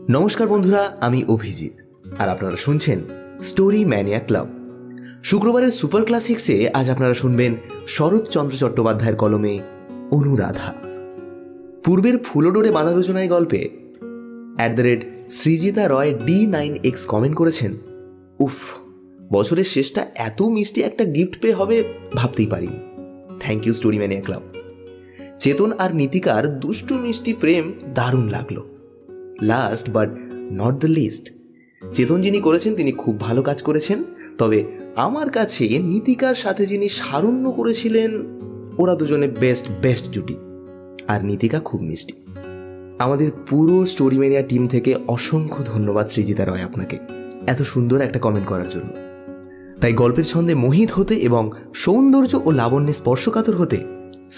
নমস্কার বন্ধুরা, আমি অভিজিৎ আর আপনারা শুনছেন স্টোরি ম্যানিয়া ক্লাব। শুক্রবারের সুপার ক্লাসিক্সে আজ আপনারা শুনবেন শরৎচন্দ্র চট্টোপাধ্যায়ের কলমে অনুরাধা। পূর্বের ফুলোডোরে বাঁধা যোজনায় গল্পে @সৃজিতা রয় D9X কমেন্ট করেছেন, উফ, বছরের শেষটা এত মিষ্টি একটা গিফট পেয়ে হবে ভাবতেই পারিনি। Thank you story mania club. চেতন আর নীতিকার দুষ্টু মিষ্টি প্রেম দারুণ লাগলো। Last but not the least, চেতন যিনি করেছেন তিনি খুব ভালো কাজ করেছেন, তবে আমার কাছে নীতিকার সাথে যিনি সারণ্য করেছিলেন ওরা দুজনে বেস্ট জুটি। আর নীতিকা খুব মিষ্টি। আমাদের পুরো স্টোরি ম্যানিয়া টিম থেকে অসংখ্য ধন্যবাদ সৃজিতা রয় আপনাকে এত সুন্দর একটা কমেন্ট করার জন্য। তাই গল্পের ছন্দে মোহিত হতে এবং সৌন্দর্য ও লাবণ্যে স্পর্শকাতর হতে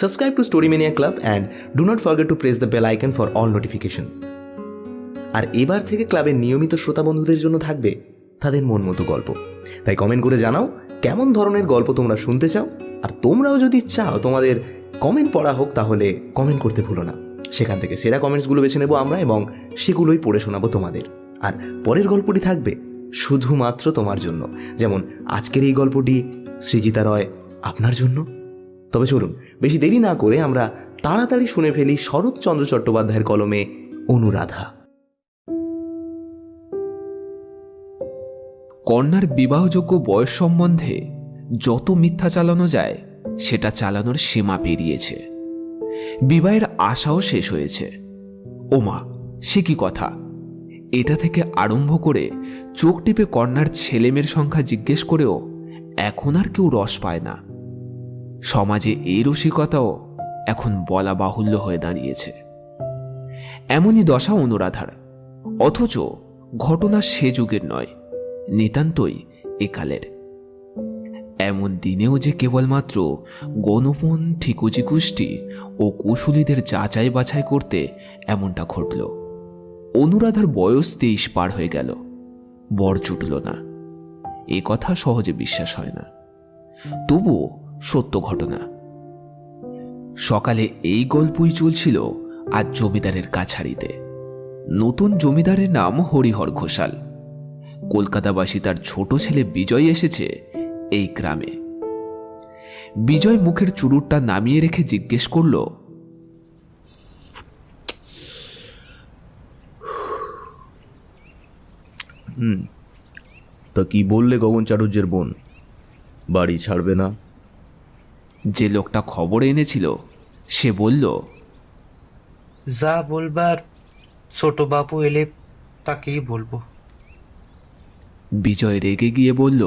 subscribe to story mania club and do not forget to press the bell icon for all notifications. আর এবার থেকে ক্লাবের নিয়মিত শ্রোতা বন্ধুদের জন্য থাকবে তাদের মন মতো গল্প। তাই কমেন্ট করে জানাও কেমন ধরনের গল্প তোমরা শুনতে চাও, আর তোমরাও যদি চাও তোমাদের কমেন্ট পড়া হোক তাহলে কমেন্ট করতে ভুলো না। সেখান থেকে সেরা কমেন্টসগুলো বেছে নেবো আমরা এবং সেগুলোই পড়ে শোনাবো তোমাদের। আর পরের গল্পটি থাকবে শুধুমাত্র তোমার জন্য, যেমন আজকের এই গল্পটি সৃজিতা রয় আপনার জন্য। তবে চলুন বেশি দেরি না করে আমরা তাড়াতাড়ি শুনে ফেলি শরৎচন্দ্র চট্টোপাধ্যায়ের কলমে অনুরাধা। কন্যার বিবাহযোগ্য বয়স সম্বন্ধে যত মিথ্যা চালানো যায় সেটা চালানোর সীমা পেরিয়েছে। বিবাহের আশাও শেষ হয়েছে। ওমা, সে কি কথা! এটা থেকে আরম্ভ করে চোখ টিপে কন্যার ছেলেমেয়ের সংখ্যা জিজ্ঞেস করেও এখন আর কেউ রস পায় না। সমাজে এই রসিকতাও এখন বলা বাহুল্য হয়ে দাঁড়িয়েছে। এমনই দশা অনুরাধার, অথচ ঘটনা সে যুগের নয়, নিতান্তই একালের। এমন দিনেও যে কেবলমাত্র গণপন ঠিকুজি কুষ্টি ও কুশলীদের যাচাই বাছাই করতে এমনটা ঘটল। অনুরাধার বয়স 23 পার হয়ে গেল, বর জুটল না। এ কথা সহজে বিশ্বাস হয় না, তবুও সত্য ঘটনা। সকালে এই গল্পই চলছিল আজ জমিদারের কাছারিতে। নতুন জমিদারের নাম হরিহর ঘোষাল। কলকাতাবাসী তার ছোট ছেলে বিজয় এসেছে এই গ্রামে। বিজয় মুখের চুরুটটা নামিয়ে রেখে জিজ্ঞেস করল, তা কি বললে গগন চাটুর্যের বোন? বাড়ি ছাড়বে না? যে লোকটা খবর এনেছিল সে বলল, যা বলবার ছোট বাবু এলে তাকেই বলবো। বিজয় রেগে গিয়ে বলল,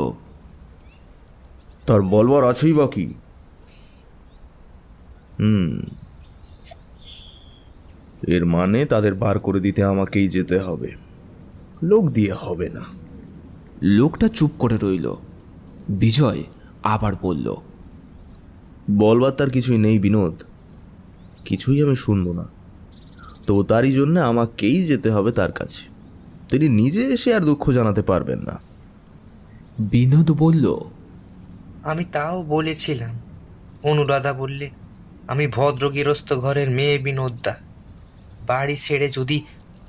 তার বলবার আছেই বা কি? এর মানে তাদের বার করে দিতে আমাকেই যেতে হবে, লোক দিয়ে হবে না। লোকটা চুপ করে রইল। বিজয় আবার বলল, বলবার তার কিছুই নেই বিনোদ, কিছুই আমি শুনবো না। তো তারই জন্য আমাকেই যেতে হবে তার কাছে। তিনি নিজে এসে আর দুঃখ জানাতে পারবেন না। বিনোদ বলল, আমি তাও বলেছিলাম। অনুরাধা বললে, আমি ভদ্র গৃহস্থ ঘরের মেয়ে বিনোদদা, বাড়ি ছেড়ে যদি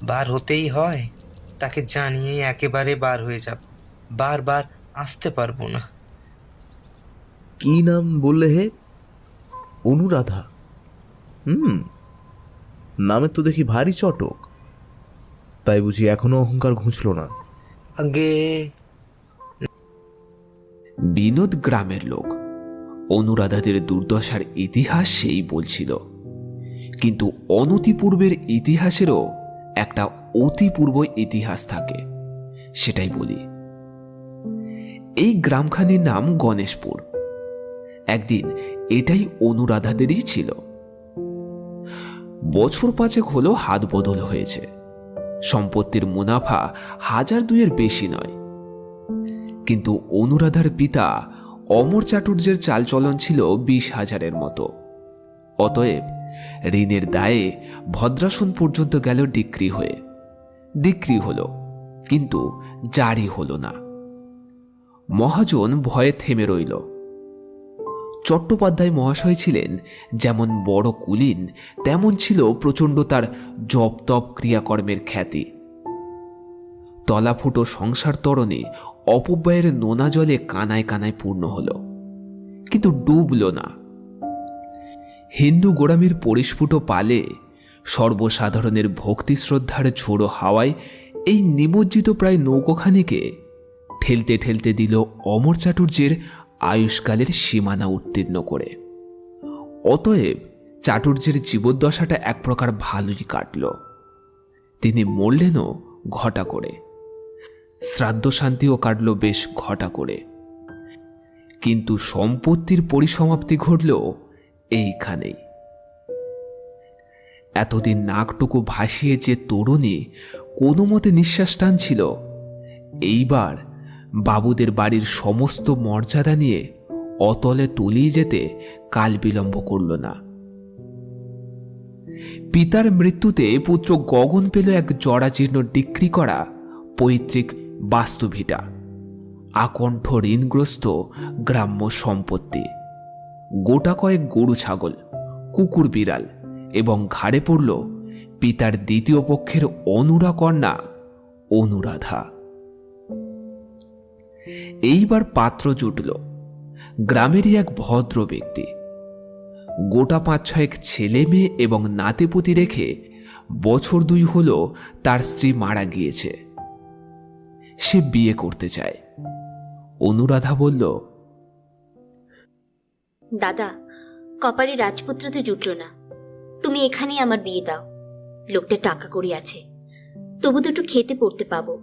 বার হতেই হয় তাকে জানিয়ে একেবারে বার হয়ে যাব, বারবার আসতে পারবো না। কি নাম বললে হে? অনুরাধা? নামের তো দেখি ভারী চটক। তাই বুঝি এখনো অহংকার ঘুচল না? আগে বিনোদ গ্রামের লোক, অনুরাধাদের দুর্দশার ইতিহাস সেই বলছিল। কিন্তু অনতিপূর্বের ইতিহাসেরও একটা অতিপূর্ব ইতিহাস থাকে, সেটাই বলি। এই গ্রামখানির নাম গণেশপুর। একদিন এটাই অনুরাধাদেরই ছিল। বছর 5 হলো হাত বদল হয়েছে। সম্পত্তির মুনাফা 1000-2 বেশি নয়। কিন্তু অনুরাধার পিতা অমর চাটুর্যের চালচলন ছিল 20,000 মতো। অতএব ঋণের দায়ে ভদ্রাসন পর্যন্ত গেল ডিক্রি হলো, কিন্তু জারি হলো না। মহাজন ভয়ে থেমে রইল। চট্টোপাধ্যায় মহাশয় ছিলেন যেমন বড় কুলীন, তেমন ছিল প্রচণ্ড তার জপ তপ ক্রিয়াকর্মের খ্যাতি। তলাফুটো সংসার তরণে অপব্যয়ের নোনা জলে কানায় কানায় পূর্ণ হল, কিন্তু ডুবল না। হিন্দু গোড়ামির পরিস্ফুট পালে সর্বসাধারণের ভক্তি শ্রদ্ধার ঝোড়ো হাওয়ায় এই নিমজ্জিত প্রায় নৌকোখানিকে ঠেলতে ঠেলতে দিল অমর চাটুর্যের আয়ুষ্কালের সীমানা উত্তীর্ণ করে। অতএব চাটুর্যের জীবদ্দশাটা এক প্রকার ভালোই কাটল। তিনি মরলেনও ঘটা করে, শ্রাদ্ধ শান্তিও কাটল বেশ ঘটা করে, কিন্তু সম্পত্তির পরিসমাপ্তি ঘটল এইখানেই। এতদিন নাকটুকু ভাসিয়ে যে তরুণী কোনো মতে নিঃশ্বাস টানছিল, এইবার বাবুদের বাড়ির সমস্ত মর্যাদা নিয়ে অতলে তলিয়ে যেতে কাল বিলম্ব করল না। পিতার মৃত্যুতে পুত্র গগন পেল এক জরাজীর্ণ ডিক্রি করা পৈতৃক বাস্তুভিটা, আকণ্ঠ ঋণগ্রস্ত গ্রাম্য সম্পত্তি, গোটা কয়েক গরু ছাগল, কুকুর বিড়াল, এবং ঘাড়ে পড়ল পিতার দ্বিতীয় পক্ষের অনুরা কন্যা অনুরাধা। এইবার পাত্র জুটল গ্রামেরই এক ভদ্র ব্যক্তি। গোটা ৫-৬ ছেলে মেয়ে এবং নাতিপুতি রেখে বছর ২ হল তার স্ত্রী মারা গিয়েছে। সে বিয়ে করতে চায়। অনুরাধা বলল, দাদা, কপালে রাজপুত্র তো জুটল না, তুমি এখানেই আমার বিয়ে দাও। লোকটা টাকা কড়ি আছে, তবু দুটো খেতে পড়তে পাবো।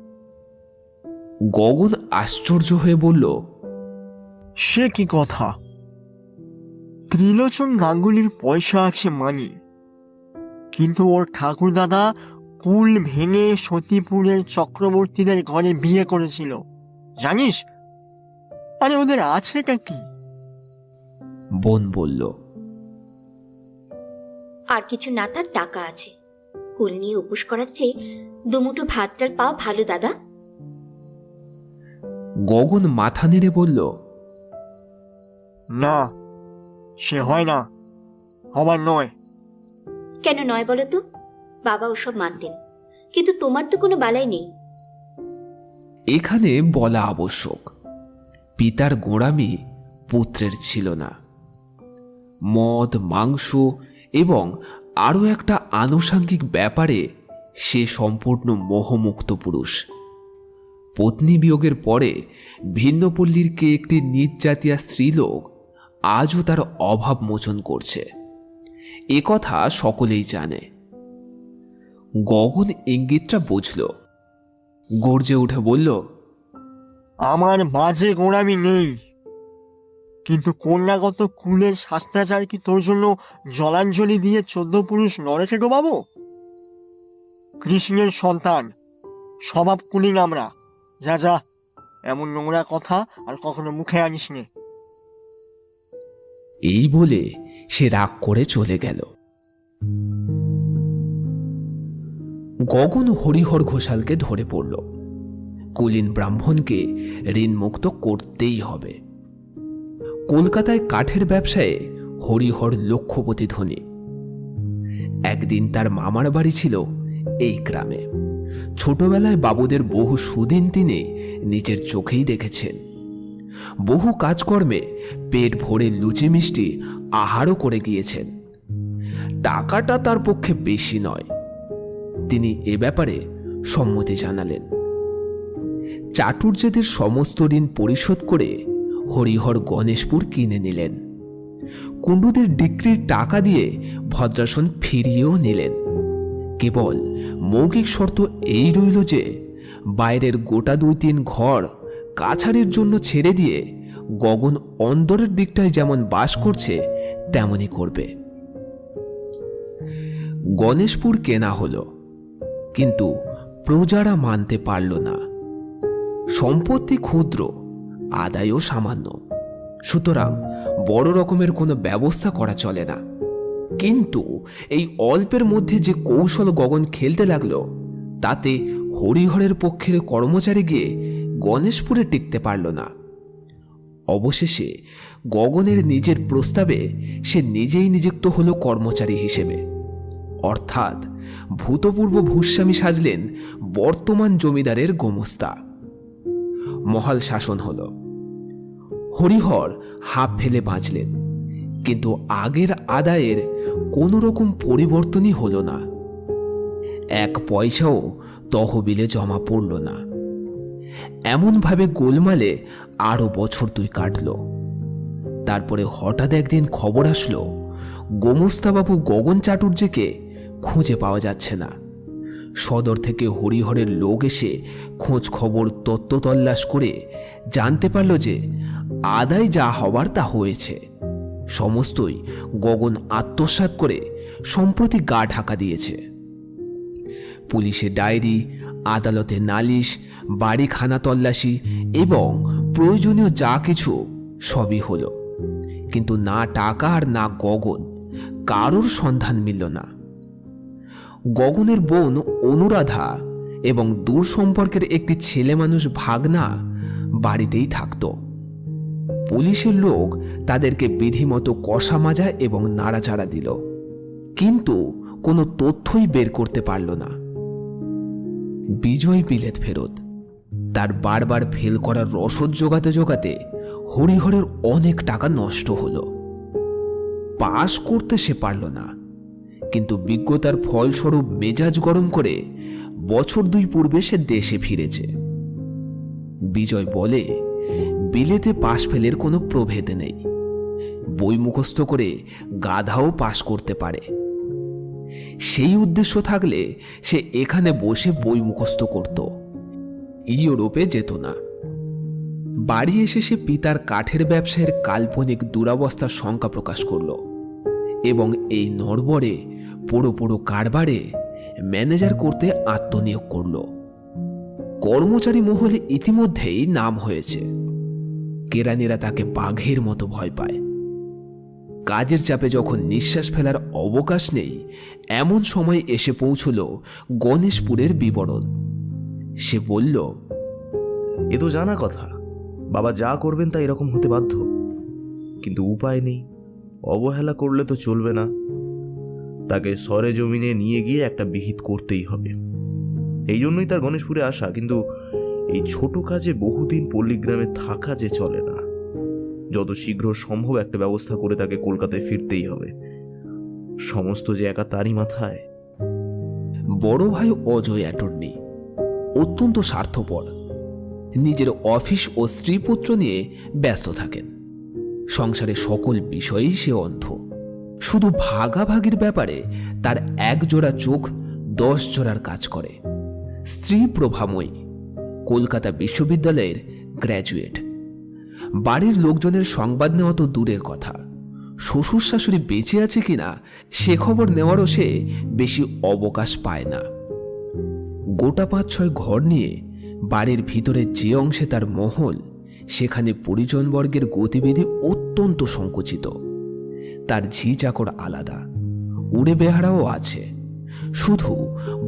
গগন আশ্চর্য হয়ে বলল, সে কি কথা? ত্রিলোচন গাঙ্গুলির পয়সা আছে মানি, কিন্তু ওর ঠাকুর দাদা কুল ভেঙে সতীপুরের চক্রবর্তীদের ঘরে বিয়ে করেছিল, জানিস? আরে ওদের আছেটা কি? বোন বলল, আর কিছু না, তার টাকা আছে। কুল নিয়ে উপোস করার চেয়ে দুমুঠো ভাতটার পাও ভালো দাদা। গগন মাথা নেড়ে বলল, না, সে হয় না, হবার নয়। কেন নয় বলো তো? বাবা ওসব মানতেন, কিন্তু তোমার তো কোনো বালাই নেই। এখানে বলা আবশ্যক, পিতার গোঁড়ামি পুত্রের ছিল না। মদ, মাংস এবং আরও একটা আনুষাঙ্গিক ব্যাপারে সে সম্পূর্ণ মোহমুক্ত পুরুষ। পত্নী বিয়োগের পরে ভিন্নপল্লীর কে একটি নিজ জাতীয় স্ত্রীলোক আজও তার অভাব মোচন করছে, এ কথা সকলেই জানে। গগন ইঙ্গিতটা বুঝল, গর্জে উঠে বলল, আমার বাজে গোড়ামি নেই, কিন্তু কন্যাগত কুলের শাস্ত্রাচার কি তোর জন্য জলাঞ্জলি দিয়ে 14 পুরুষ নরকে ডোবাবো? কৃষ্ণের সন্তান, স্বভাব কুলীন আমরা। যা যা, এমন নোংরা কথা আর কখনো মুখে আনিস নে। এই বলে সে রাগ করে চলে গেল। গগন হরিহর ঘোষালকে ধরে পড়ল। কুলীন ব্রাহ্মণকে ঋণমুক্ত করতেই হবে। কলকাতায় কাঠের ব্যবসায়ে হরিহর লক্ষপতি ধনী। একদিন তার মামার বাড়ি ছিল এই গ্রামে। ছোটবেলায় বাবুদের বহু সুদিন তিনি নিজের চোখেই দেখেছেন। বহু কাজকর্মে পেট ভরে লুচি মিষ্টি আহারও করে গিয়েছেন। টাকাটা তার পক্ষে বেশি নয়। তিনি এ ব্যাপারে সম্মতি জানালেন। চাটুর্যেদের সমস্ত ঋণ পরিশোধ করে হরিহর গণেশপুর কিনে নিলেন। কুণ্ডুদের ডিক্রির টাকা দিয়ে ভদ্রাসন ফিরিয়েও নিলেন। কেবল মৌখিক শর্ত এই রইল যে বাইরের গোটা 2-3 ঘর কাছারির জন্য ছেড়ে দিয়ে গগন অন্দরের দিকটায় যেমন বাস করছে তেমনই করবে। গণেশপুর কেনা হলো, কিন্তু প্রজারা মানতে পারল না। সম্পত্তি ক্ষুদ্র, আদায়ও সামান্য, সুতরাং বড় রকমের কোনো ব্যবস্থা করা চলে না। কিন্তু এই অল্পের মধ্যে যে কৌশল গগন খেলতে লাগলো, তাতে হরিহরের পক্ষের কর্মচারী গিয়ে গণেশপুরে টিকতে পারল না। অবশেষে গগনের নিজের প্রস্তাবে সে নিজেই নিযুক্ত হলো কর্মচারী হিসেবে। অর্থাৎ ভূতপূর্ব ভূস্বামী সাজলেন বর্তমান জমিদারের গোমস্তা। মহাল শাসন হল। হরিহর হাঁপ ফেলে বাঁচলেন, কিন্তু আগের আদায়ের কোনো রকম পরিবর্তনই হল না। 1 পয়সাও তহবিলে জমা পড়ল না। এমনভাবে গোলমালে আরো বছর 2 কাটল। তারপরে হঠাৎ একদিন খবর আসলো, গোমস্তাবাবু গগন চাটুর্যকে খুঁজে পাওয়া যাচ্ছে না। সদর থেকে হরিহরের লোক এসে খোঁজ খবর তত্ত্ব তল্লাশ করে জানতে পারল যে আদায় যা হবার তা হয়েছে। সমস্তই গগন আত্মসাৎ করে সম্প্রতি গা ঢাকা দিয়েছে। পুলিশে ডায়েরি, আদালতে নালিশ, বাড়ি খানা তল্লাশি এবং প্রয়োজনীয় যা কিছু সবই হলো, কিন্তু না টাকা আর না গগন, কারোর সন্ধান মিলল না। গগনের বোন অনুরাধা এবং দূর সম্পর্কের একটি ছেলে মানুষ ভাগনা বাড়িতেই থাকত। পুলিশের লোক তাদেরকে বিধিমতো কষা মাজা এবং নাড়াচাড়া দিল, কিন্তু কোনো তথ্যই বের করতে পারল না। বিজয় বিলেত ফেরত। তার বারবার ফেল করার রসদ জোগাতে জোগাতে হরিহরের অনেক টাকা নষ্ট হলো। পাশ করতে সে পারল না, কিন্তু বিজ্ঞতার ফলস্বরূপ মেজাজ গরম করে বছর 2 পূর্বে সে দেশে ফিরেছে। বিজয় বলে, বিলেতে পাশ ফেলের কোনো প্রভেদ নেই, বই মুখস্থ করে গাধাও পাশ করতে পারে। সেই উদ্দেশ্য থাকলে সে এখানে বসে বই মুখস্থ করত, ইউরোপে যেত না। বাড়ি এসে সে পিতার কাঠের ব্যবসায়ের কাল্পনিক দুরাবস্থার শঙ্কা প্রকাশ করল এবং এই নড়বড়ে পোড়ো পোড়ো কারবারে ম্যানেজার করতে আত্মনিয়োগ করল। কর্মচারী মহলে ইতিমধ্যেই নাম হয়েছে। কেরানিরা তাকে বাঘের মতো ভয় পায়। কাজের চাপে যখন নিঃশ্বাস ফেলার অবকাশ নেই, এমন সময় এসে পৌঁছল গণেশপুরের বিবরণ। সে বলল, এ তো জানা কথা, বাবা যা করবেন তা এরকম হতে বাধ্য, কিন্তু উপায় নেই, অবহেলা করলে তো চলবে না। তাকে সরে জমিনে নিয়ে গিয়ে একটা বিহিত করতেই হবে। এই জন্যই তার গণেশপুরে আসা, কিন্তু এই ছোট কাজে বহুদিন পল্লীগ্রামে থাকা যে চলে না। যত শীঘ্র সম্ভব একটা ব্যবস্থা করে তাকে কলকাতায় ফিরতেই হবে। সমস্ত যে একা তারই মাথায়। বড় ভাই অজয় অ্যাটর্নি, অত্যন্ত স্বার্থপর। নিজের অফিস ও স্ত্রীপুত্র নিয়ে ব্যস্ত থাকেন। সংসারে সকল বিষয়েই সে অন্ধ। শুধু ভাগাভাগির ব্যাপারে তার 1 জোড়া চোখ 10 জোড়ার কাজ করে। স্ত্রী প্রভাময়ী, কলকাতা বিশ্ববিদ্যালয়ের গ্র্যাজুয়েট। বাড়ির লোকজনের সংবাদ নেওয়া তো দূরের কথা, শ্বশুর শাশুড়ি বেঁচে আছে কিনা সে খবর নেওয়ারও সে বেশি অবকাশ পায় না। গোটা 5-6 ঘর নিয়ে বাড়ির ভিতরে যে অংশে তার মহল, সেখানে পরিজনবর্গের গতিবিধি অত্যন্ত সংকুচিত। তার ঝি চাকর আলাদা, উড়ে বেহারাও আছে। শুধু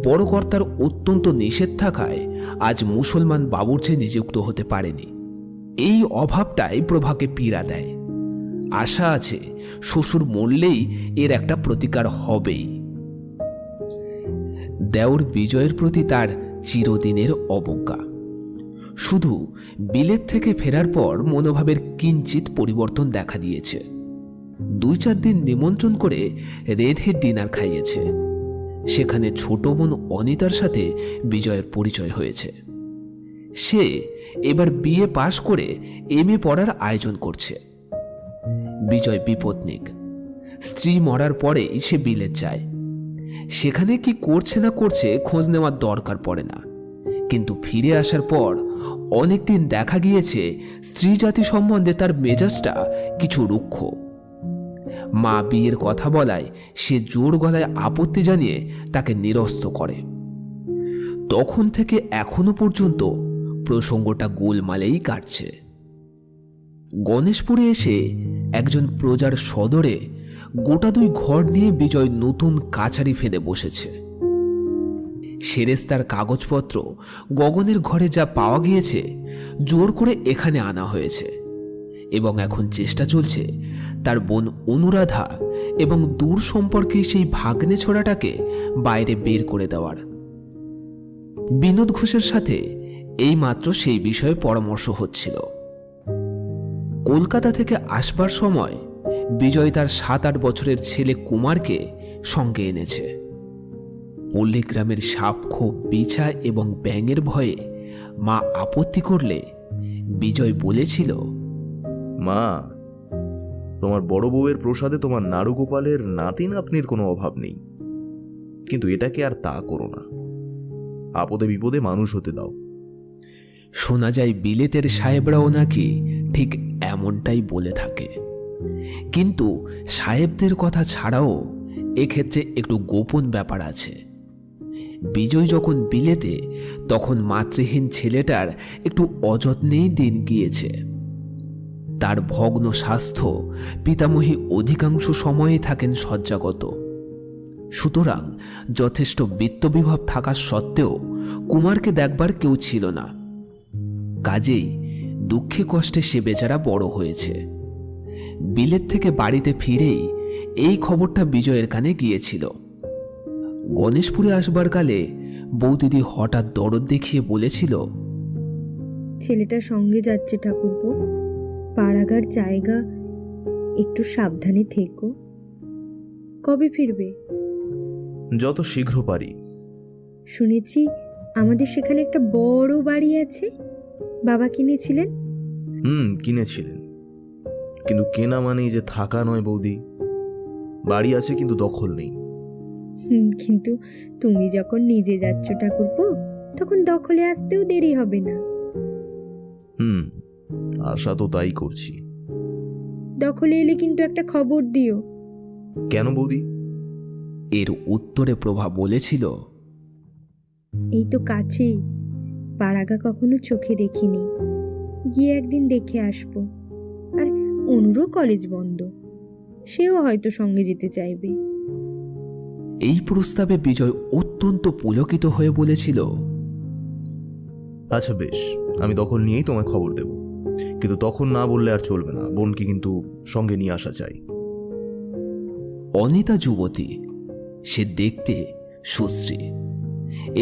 বড় কর্তার অত্যন্ত নিষেধ থাকায় আজ মুসলমান বাবুর্চি নিযুক্ত হতে পারেনি। এই অভাবটাই প্রভাকে পীড়া দেয়। আশা আছে শ্বশুর মরলেই এর একটা প্রতিকার হবেই। দেওর বিজয়ের প্রতি তার চিরদিনের অবজ্ঞা। শুধু বিলেত থেকে ফেরার পর মনোভাবের কিঞ্চিত পরিবর্তন দেখা দিয়েছে। 2-4 দিন নিমন্ত্রণ করে রেধে ডিনার খাইয়েছে। সেখানে ছোট বোন অনিতার সাথে বিজয়ের পরিচয় হয়েছে। সে এবার বিএ পাশ করে এমএ পড়ার আয়োজন করছে। বিজয় বিপত্নিক। স্ত্রী মরার পরেই সে বিলেত যায়। সেখানে কি করছে না করছে খোঁজ নেওয়ার দরকার পড়ে না, কিন্তু ফিরে আসার পর অনেকদিন দেখা গিয়েছে স্ত্রী জাতি সম্বন্ধে তার মেজাজটা কিছু রুক্ষ। মা বিয়ের কথা বলায় সে জোর গলায় আপত্তি জানিয়ে তাকে নিরস্ত করে। তখন থেকে এখনো পর্যন্ত প্রসঙ্গটা গোলমালেই কাটছে। গণেশপুরে এসে একজন প্রজার সদরে গোটা 2 ঘর নিয়ে বিজয় নতুন কাছারি ফেলে বসেছে। সেরেস্তার কাগজপত্র গগনের ঘরে যা পাওয়া গিয়েছে জোর করে এখানে আনা হয়েছে এবং এখন চেষ্টা চলছে তার বোন অনুরাধা এবং দূর সম্পর্কে সেই ভাগ্নে ছোড়াটাকে বাইরে বের করে দেওয়ার। বিনোদ ঘোষের সাথে এইমাত্র সেই বিষয়ে পরামর্শ হচ্ছিল। কলকাতা থেকে আসবার সময় বিজয় তার 7-8 বছরের ছেলে কুমারকে সঙ্গে এনেছে। পল্লীগ্রামের সাপখোপ, বিছা এবং ব্যাঙের ভয়ে মা আপত্তি করলে বিজয় বলেছিল, মা, তোমার বড় বউয়ের প্রসাদে তোমার নাড়ু গোপালের নাতি নাতনির কোনো অভাব নেই, কিন্তু এটাকে আর তা করো না। আপদে বিপদে মানুষ হতে দাও। শোনা যায় বিলেতের সাহেবরাও নাকি ঠিক এমনটাই বলে থাকে, কিন্তু সাহেবদের কথা ছাড়াও এক্ষেত্রে একটু গোপন ব্যাপার আছে। বিজয় যখন বিলেতে, তখন মাতৃহীন ছেলেটার একটু অযত্নেই দিন গিয়েছে। তার ভগ্ন স্বাস্থ্য পিতামহী অধিকাংশ সময়ে থাকেন শয্যাগত। সুতরাং যথেষ্ট বিত্তবিভব থাকা সত্ত্বেও কুমারকে দেখবার কেউ ছিল না। কাজেই দুঃখে কষ্টে সে বেচারা বড় হয়েছে। বিলেত থেকে বাড়িতে ফিরেই এই খবরটা বিজয়ের কানে গিয়েছিল। গণেশপুরে আসবার কালে বৌদিদি হঠাৎ দরদ দেখিয়ে বলেছিল, ছেলেটা সঙ্গে যাচ্ছে ঠাকুরপো, পাড়াগার জায়গা, একটু সাবধানে থেকো। কবে ফিরবে? যত শীঘ্র পারি। শুনেছি আমাদের সেখানে একটা বড় বাড়ি আছে, বাবা কিনেছিলেন। কিনেছিলেন, কিন্তু কেনা মানেই যে থাকা নয় বৌদি। বাড়ি আছে কিন্তু দখল নেই। কিন্তু তুমি যখন নিজে যাচ্ছ ঠাকুরপো, তখন দখলে আসতেও দেরি হবে না। আশা তো তাই করছি। দখলে এলে কিন্তু একটা খবর দিও। কেন বৌদি? এর উত্তরে প্রভা বলেছিল, এই তো কাছেই, পাড়াগা কখনো চোখে দেখিনি, গিয়ে একদিন দেখে আসবো। আর অনুরও কলেজ বন্ধ, সেও হয়তো সঙ্গে যেতে চাইবে। এই প্রস্তাবে বিজয় অত্যন্ত পুলকিত হয়ে বলেছিল, আচ্ছা বেশ, আমি দখল নিয়েই তোমায় খবর দেব, কিন্তু তখন না বললে আর চলবে না। বোনকে কিন্তু সঙ্গে নিয়ে আসা চাই। অনিতা যুবতী, সে দেখতে সুশ্রী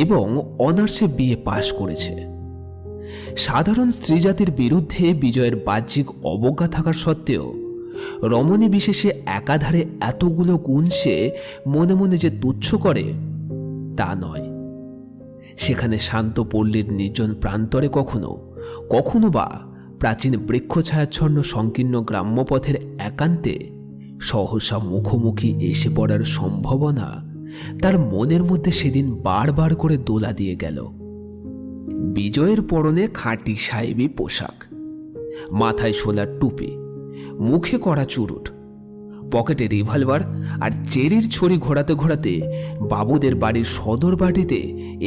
এবং অনার্সে বিএ পাশ করেছে। সাধারণ স্ত্রীজাতির বিরুদ্ধে বিজয়ের বাহ্যিক অবজ্ঞা থাকার সত্ত্বেও রমণী বিশেষে একাধারে এতগুলো গুণ সে মনে মনে যে তুচ্ছ করে তা নয়। সেখানে শান্ত পল্লীর নির্জন প্রান্তরে কখনো কখনো বা প্রাচীন বৃক্ষছায়াচ্ছন্ন সংকীর্ণ গ্রাম্যপথের একান্তে সহসা মুখোমুখি এসে পড়ার সম্ভাবনা তার মনের মধ্যে সেদিন বারবার করে দোলা দিয়ে গেল। বিজয়ের পরনে খাঁটি সাহেবী পোশাক, মাথায় শোলার টুপি, মুখে করা চুরুট, পকেটে রিভলভার আর চেরির ছড়ি ঘোরাতে ঘোরাতে বাবুদের বাড়ির সদর বাড়িতে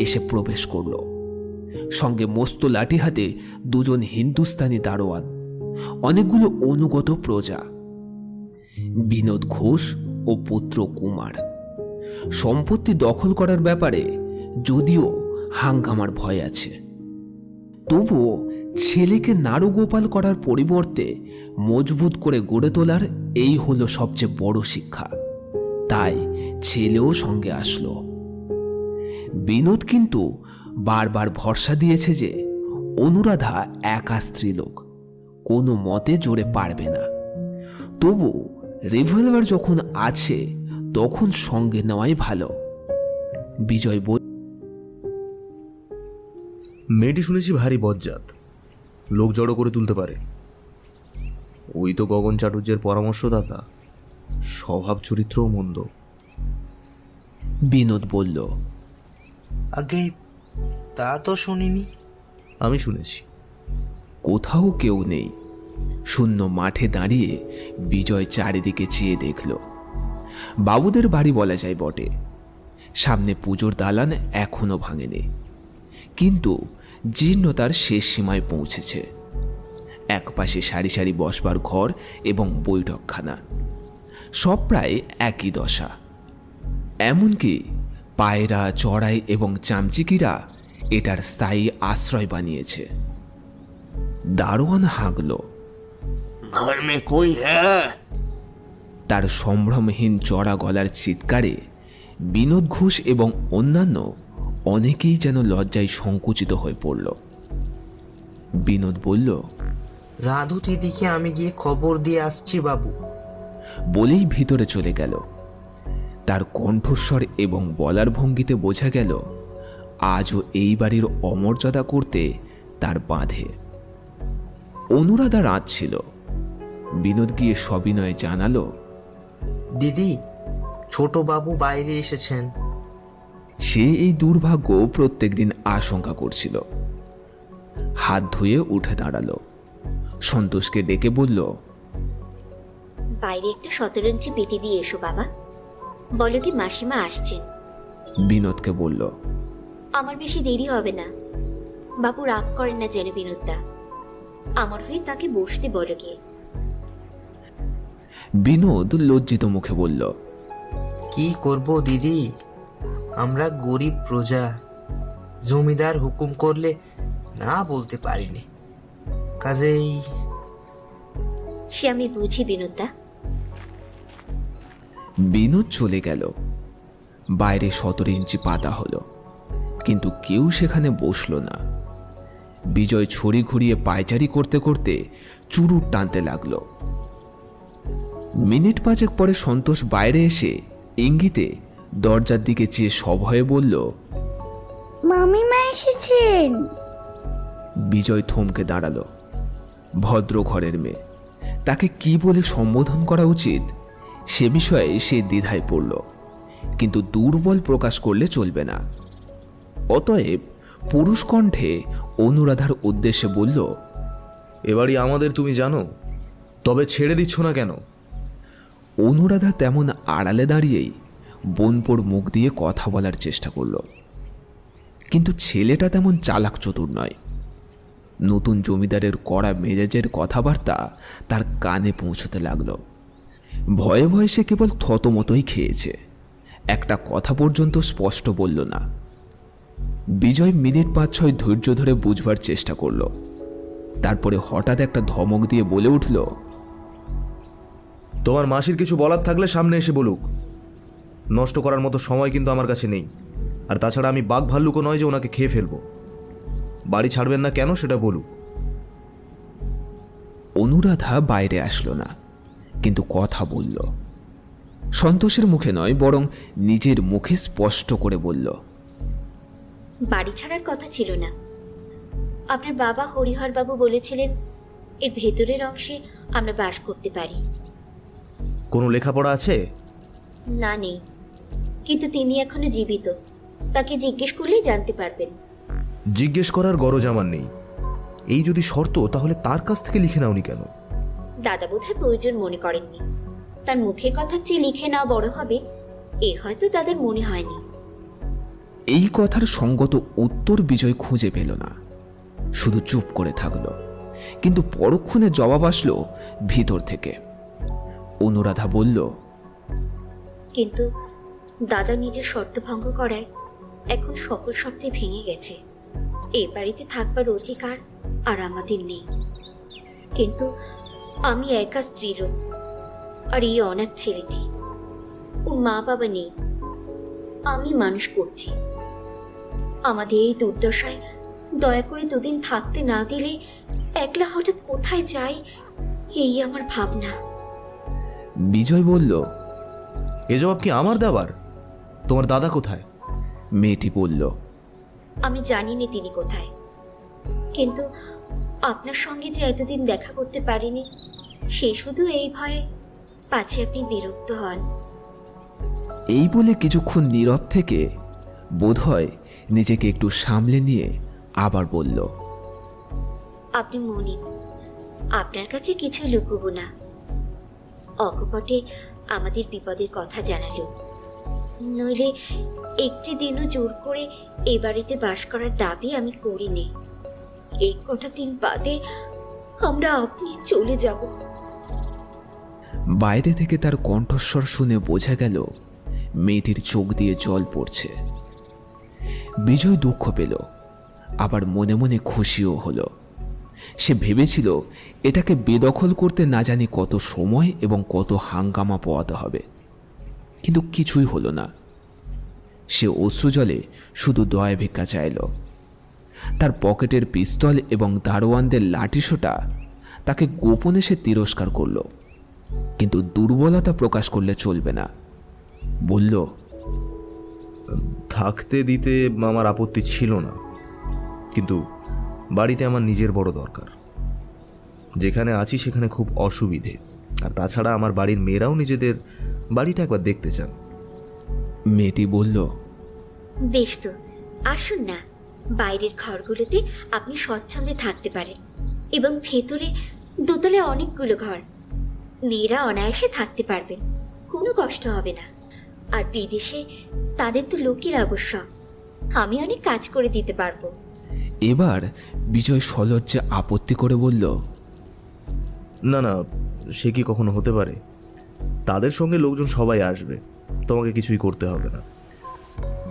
এসে প্রবেশ করল। সঙ্গে মস্ত লাঠি হাতে 2 হিন্দুস্তানি দারোয়ান, অনেকগুলো অনুগত প্রজা। বিনোদ ঘোষ ও পুত্র কুমার। সম্পত্তি দখল করার ব্যাপারে যদিও হাঙ্গামার ভয় আছে, তবুও ছেলেকে নাড়ুগোপাল করার পরিবর্তে মজবুত করে গড়ে তোলার এই হলো সবচেয়ে বড় শিক্ষা। তাই ছেলেও সঙ্গে আসলো। বিনোদ কিন্তু বারবার ভরসা দিয়েছে যে অনুরাধা একা স্ত্রীলোক, কোনো মতে জোরে পারবে না। তবু রিভলভার যখন আছে তখন সঙ্গে নেওয়াই ভালো। বিজয় বল, মেয়েটি শুনেছি ভারী বজ্জাত, লোক জড়ো করে তুলতে পারে। ওই তো গগন চাটুর্যের পরামর্শদাতা, স্বভাব চরিত্রও মন্দ। বিনোদ বলল, আগে তা তো শুনিনি। আমি শুনেছি। কোথাও কেউ নেই। শূন্য মাঠে দাঁড়িয়ে বিজয় চারিদিকে চেয়ে দেখল। বাবুদের বাড়ি বলা যায় বটে। সামনে পুজোর দালান এখনো ভাঙেনি, কিন্তু জীর্ণতার শেষ সীমায় পৌঁছেছে। একপাশে সারি সারি বসবার ঘর এবং বৈঠকখানা, সব প্রায় একই দশা। এমনকি পায়রা, চড়াই এবং চামচিকিরা এটার স্থায়ী আশ্রয় বানিয়েছে। দারোয়ান হাঁকল, घर में कोई है? তার সম্ভ্রমহীন চড়া গলার চিৎকারে বিনোদ ঘোষ এবং অন্যান্য অনেকেই যেন লজ্জায় সংকুচিত হয়ে পড়ল। বিনোদ বলল, রাধু দিদিকে আমি গিয়ে খবর দিয়ে আসছি বাবু। বলেই ভিতরে চলে গেল। তার কণ্ঠস্বর এবং বলার ভঙ্গিতে বোঝা গেল আজও এই বাড়ির অমর্যাদা করতে তার বাঁধে। অনুরাধা রাত ছিল। বিনোদ গিয়ে সবিনয়ে জানালো, দিদি, ছোট বাবু বাইরে এসেছেন। সে এই দুর্ভাগ্য প্রত্যেকদিন আশঙ্কা করছিল। হাত ধুয়ে উঠে দাঁড়ালো। সন্তোষকে ডেকে বলল, বাইরে একটা 17 ইঞ্চি পেতে দিয়ে এসো বাবা। বলো কি মাসিমা আসছেন। বিনোদকে বলল। আমার বেশি দেরি হবে না। বাবু রাগ করেন না যেন বিনোদদা। আমার হয়ে তাকে বসতে বলো গিয়ে। বিনোদ লজ্জিত মুখে বলল, কি করব দিদি, আমরা গরিব প্রজা। জমিদার হুকুম করলে না বলতে পারিনি, কাজেই। সে আমি বুঝি বিনোদদা। বিনোদ চলে গেল। বাইরে 17 ইঞ্চি পাতা হলো, কিন্তু কেউ সেখানে বসল না। বিজয় ছড়ি ঘুরিয়ে পায়চারি করতে করতে চুরুট টানতে লাগলো। মিনিট 5 পরে সন্তোষ বাইরে এসে ইঙ্গিতে দরজার দিকে চেয়ে সভয়ে বলল, মামিমা এসেছেন। বিজয় থমকে দাঁড়ালো। ভদ্র ঘরের মেয়ে, তাকে কি বলে সম্বোধন করা উচিত সে বিষয়ে সে দ্বিধায় পড়ল, কিন্তু দুর্বল প্রকাশ করলে চলবে না। অতএব পুরুষ কণ্ঠে অনুরাধার উদ্দেশ্যে বলল, এবারই আমাদের তুমি জানো, তবে ছেড়ে দিচ্ছ না কেন? অনুরাধা তেমন আড়ালে দাঁড়িয়েই বোনপোর মুখ দিয়ে কথা বলার চেষ্টা করল, কিন্তু ছেলেটা তেমন চালাক চতুর নয়। নতুন জমিদারের কড়া মেজাজের কথাবার্তা তার কানে পৌঁছতে লাগলো। ভয়ে ভয়ে সে কেবল থতমতই খেয়েছে, একটা কথা পর্যন্ত স্পষ্ট বলল না। বিজয় মিনিট 5-6 ধৈর্য ধরে বুঝবার চেষ্টা করল। তারপরে হঠাৎ একটা ধমক দিয়ে বলে উঠল, তোমার মাসির কিছু বলার থাকলে সামনে এসে বলুক। নষ্ট করার মতো সময় কিন্তু আমার কাছে নেই। আর তাছাড়া আমি বাঘ ভাল্লুকও নয় যে ওনাকে খেয়ে ফেলবো। বাড়ি ছাড়বেন না কেন সেটা বলুক। অনুরাধা বাইরে আসলো না, কিন্তু কথা বলল। সন্তোষের মুখে নয়, বরং নিজের মুখে স্পষ্ট করে বলল, বাড়ি ছাড়ার কথা ছিল না। আপনার বাবা হরিহর বাবু বলেছিলেন এর ভেতরের অংশে আমরা বাস করতে পারি। কোনো লেখাপড়া আছে? না, নেই, কিন্তু তিনি এখনো জীবিত। তাকে জিজ্ঞেস করলেই জানতে পারবেন। জিজ্ঞেস করার গরজ আমার নেই। এই যদি শর্ত, তাহলে তার কাছ থেকে লিখে নাওনি কেন? দাদা বোধহয় প্রয়োজন মনে করেননি। তার মুখের কথার চেয়ে লিখে নেওয়া বড় হবে, এ হয়তো তাদের মনে হয়নি। এই কথার সঙ্গত উত্তর বিজয় খুঁজে পেল না, শুধু চুপ করে থাকল। কিন্তু পরক্ষণে জবাব আসলো ভিতর থেকে। অনুরাধা বলল, কিন্তু দাদা নিজের শর্ত ভঙ্গ করায় এখন সকল শর্তে ভেঙে গেছে। এ বাড়িতে থাকবার অধিকার আর আমাদের নেই। কিন্তু আমি একা স্ত্রীলোক, আর এই অনাথ ছেলেটি, ওর মা বাবা নেই। আমি মানুষ করছি। আমাদের এই দুর্দশায় দয়া করে দুদিন থাকতে না দিলে একলা হঠাৎ কোথায় যাই, এই আমার ভাবনা। বিজয় বলল, এ জবাব কি আমার দেওয়ার? তোমার দাদা কোথায়? মেয়েটি বলল, আমি জানি না তিনি কোথায়, কিন্তু আপনার সঙ্গে যে এতদিন দেখা করতে পারিনি, সে শুধু এই ভয়ে পাছে আপনি বিরক্ত হন। এই বলে কিছুক্ষণ নীরব থেকে বোধহয় নিজেকে একটু সামলে নিয়ে আবার বলল, আপনি মনিব, আপনার কাছে কিছু লুকুব না। অকপটে আমাদের বিপদের কথা জানালো, নইলে একটি দিনও জোর করে এ বাড়িতে বাস করার দাবি আমি করিনি। এই কটা দিন বাদে আমরা আপনি চলে যাব। বাইরে থেকে তার কণ্ঠস্বর শুনে বোঝা গেল মেয়েটির চোখ দিয়ে জল পড়ছে। বিজয় দুঃখ পেল, আবার মনে মনে খুশিও হলো। সে ভেবেছিল এটাকে বেদখল করতে না জানি কত সময় এবং কত হাঙ্গামা পোয়াতে হবে, কিন্তু কিছুই হলো না। সে অশ্রুজলে শুধু দয়া ভিক্ষা চাইল। তার পকেটের পিস্তল এবং দারোয়ানদের লাঠিসোঁটা তাকে গোপনে সে তিরস্কার করল, কিন্তু দুর্বলতা প্রকাশ করলে চলবে না। বলল, থাকতে দিতে আমার আপত্তি ছিল না, কিন্তু বাড়িতে আমার নিজের বড় দরকার। যেখানে আছি সেখানে খুব অসুবিধে, আর তাছাড়া আমার বাড়ির মেয়েরাও নিজেদের বাড়িটা একবার দেখতে চান। মেয়েটি বলল, বেশ তো, আসুন না। বাইরের ঘরগুলোতে আপনি স্বচ্ছন্দে থাকতে পারেন, এবং ভেতরে দোতলায় অনেকগুলো ঘর। মেয়েরা অনায়াসে থাকতে পারবেন, কোনো কষ্ট হবে না। আর বিদেশে তাদের তো লোকের আবশ্যক, আমি অনেক কাজ করে দিতে পারবো। এবার বিজয় সলজ্জে আপত্তি করে বলল, না না, সে কি কখনো হতে পারে? তাদের সঙ্গে লোকজন সবাই আসবে, তোমাকে কিছুই করতে হবে না।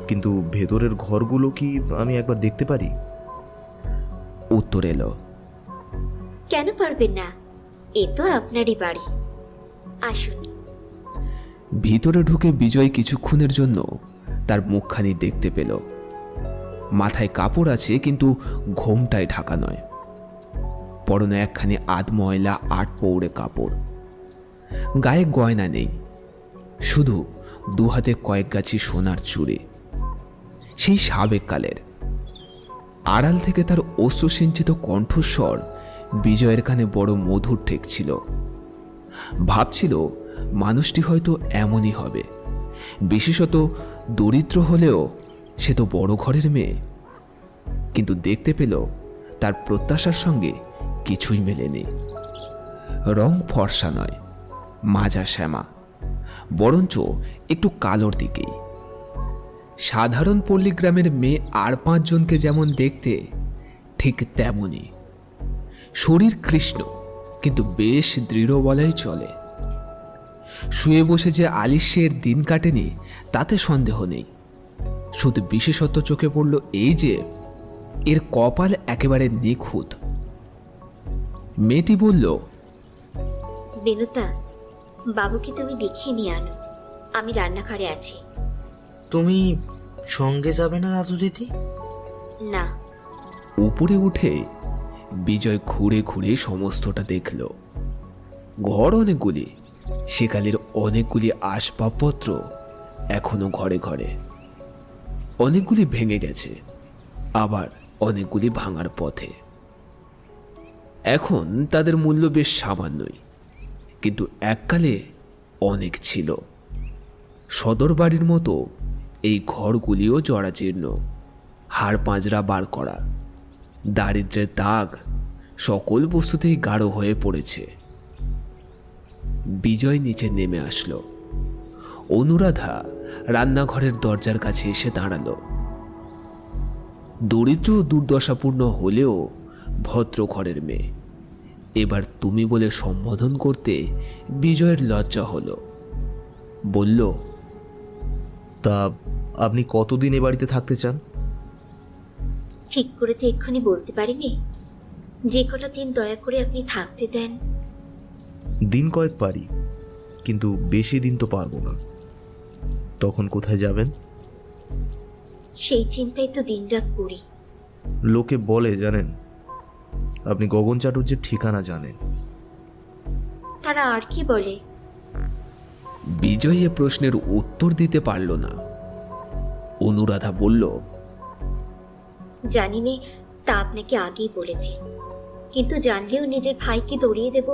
কিন্তু ভেতরের ঘরগুলো কি আমি একবার দেখতে পারি? উত্তর এলো, কেন পারবেন না? এ তো আপনারই বাড়ি, আসুন। ভিতরে ঢুকে বিজয় কিছুক্ষণের জন্য তার মুখখানি দেখতে পেল। মাথায় কাপড় আছে, কিন্তু ঘোমটায় ঢাকা নয়। পরনে একখানি আধময়লা আট পৌড়ে কাপড়। গায়ে গয়না নেই, শুধু দুহাতে কয়েক গাছি সোনার চুড়ি, সেই সাবেক কালের। আড়াল থেকে তার অশ্রুসিঞ্চিত কণ্ঠস্বর বিজয়ের কানে বড় মধুর ঠেকছিল। ভাবছিল মানুষটি হয়তো এমনই হবে, বিশেষত দরিদ্র হলেও সে তো বড় ঘরের মেয়ে। কিন্তু দেখতে পেল তার প্রত্যাশার সঙ্গে কিছুই মেলেনি। রং ফর্সা নয়, মাজা শ্যামা, বরঞ্চ একটু কালোর দিকেই। সাধারণ পল্লীগ্রামের মেয়ে আর 5 জনকে যেমন দেখতে, ঠিক তেমনই। শরীর কৃষ্ণ, কিন্তু বেশ দৃঢ় বলাই চলে। শুয়ে বসে যে আলিস্যের দিন কাটেনি তাতে সন্দেহ নেই। শুধু বিশেষত চোখে পড়ল এই যে এর কপাল একেবারে নিখুঁত। মেয়েটি বলল, বেনুতা, বাবুকে তুমি দেখিয়ে নিয়ে আনো, আমি রান্নাঘরে আছি। তুমি সঙ্গে যাবে না রাজু দিদি? না। উপরে উঠে বিজয় ঘুরে ঘুরে সমস্তটা দেখল। ঘর অনেকগুলি, সেকালের অনেকগুলি আসবাবপত্র এখনো ঘরে ঘরে। অনেকগুলি ভেঙে গেছে, আবার অনেকগুলি ভাঙার পথে। এখন তাদের মূল্য বেশ সামান্যই, কিন্তু এককালে অনেক ছিল। সদর বাড়ির মতো এই ঘরগুলিও জরাজীর্ণ, হাড় পাঁজরা বার করা, দারিদ্র্যের দাগ সকল বস্তুতেই গাঢ় হয়ে পড়েছে। বিজয় নিচে নেমে আসলো। অনুরাধা রান্নাঘরের দরজার কাছে এসে দাঁড়ালো। দরিদ্র ও দুর্দশাপূর্ণ হলেও ভদ্র ঘরের মেয়ে। এবার তুমি বলে সম্বোধন করতে বিজয়ের লজ্জা হলো। বলল, তা আপনি কতদিন এ বাড়িতে থাকতে চান? ঠিক করে তো এক্ষুনি বলতে পারিনি। যে কটা দিন দয়া করে আপনি থাকতে দেন। দিন কয়েক পারি, কিন্তু বেশি দিন তো পারবো না। তখন কোথায় যাবেন? সেই চিন্তাই তো দিনরাত করি। লোকে বলে জানেন, আপনি গগন চাটুর্যের ঠিকানা জানেন। তারা আর কি বলে? বিজয় এ প্রশ্নের উত্তর দিতে পারল না। অনুরাধা বলল, জানি নে, তা আপনাকে আগেই বলেছি, কিন্তু জানলেও নিজের ভাইকে দৌড়িয়ে দেব,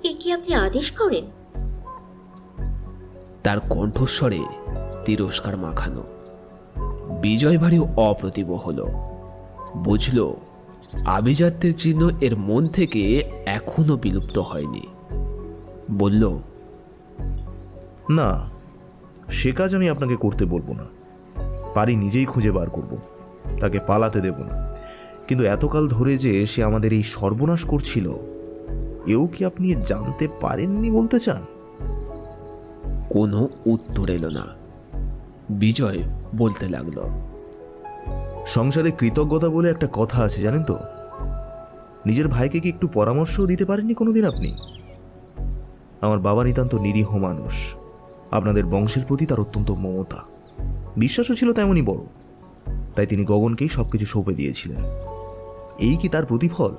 এ কি আপনি আদেশ করেন? তার কণ্ঠস্বরে তিরস্কার মাখানো। বিজয় ভারী অপ্রতিভ হল। বুঝল আভিজাত্যের চিহ্ন এর মন থেকে এখনো বিলুপ্ত হয়নি। বলল, না, সে কাজ আমি আপনাকে করতে বলবো না। পারি নিজেই খুঁজে বার করব, তাকে পালাতে দেব না। কিন্তু এতকাল ধরে যে সে আমাদের এই সর্বনাশ করছিল, এও কি আপনি জানতে পারেননি বলতে চান? কোনো উত্তর এলো না। বিজয় বলতে লাগলো, সংসারে কৃতজ্ঞতা বলে একটা কথা আছে, জানেন তো? নিজের ভাইকে কি একটু পরামর্শও দিতে পারেননি কোনোদিন আপনি? আমার বাবা নিতান্ত নিরীহ মানুষ, আপনাদের বংশের প্রতি তার অত্যন্ত মমতা, বিশ্বাসও ছিল তেমনই বড়, তাই তিনি গগনকেই সবকিছু সঁপে দিয়েছিলেন। এই কি তার প্রতিফল?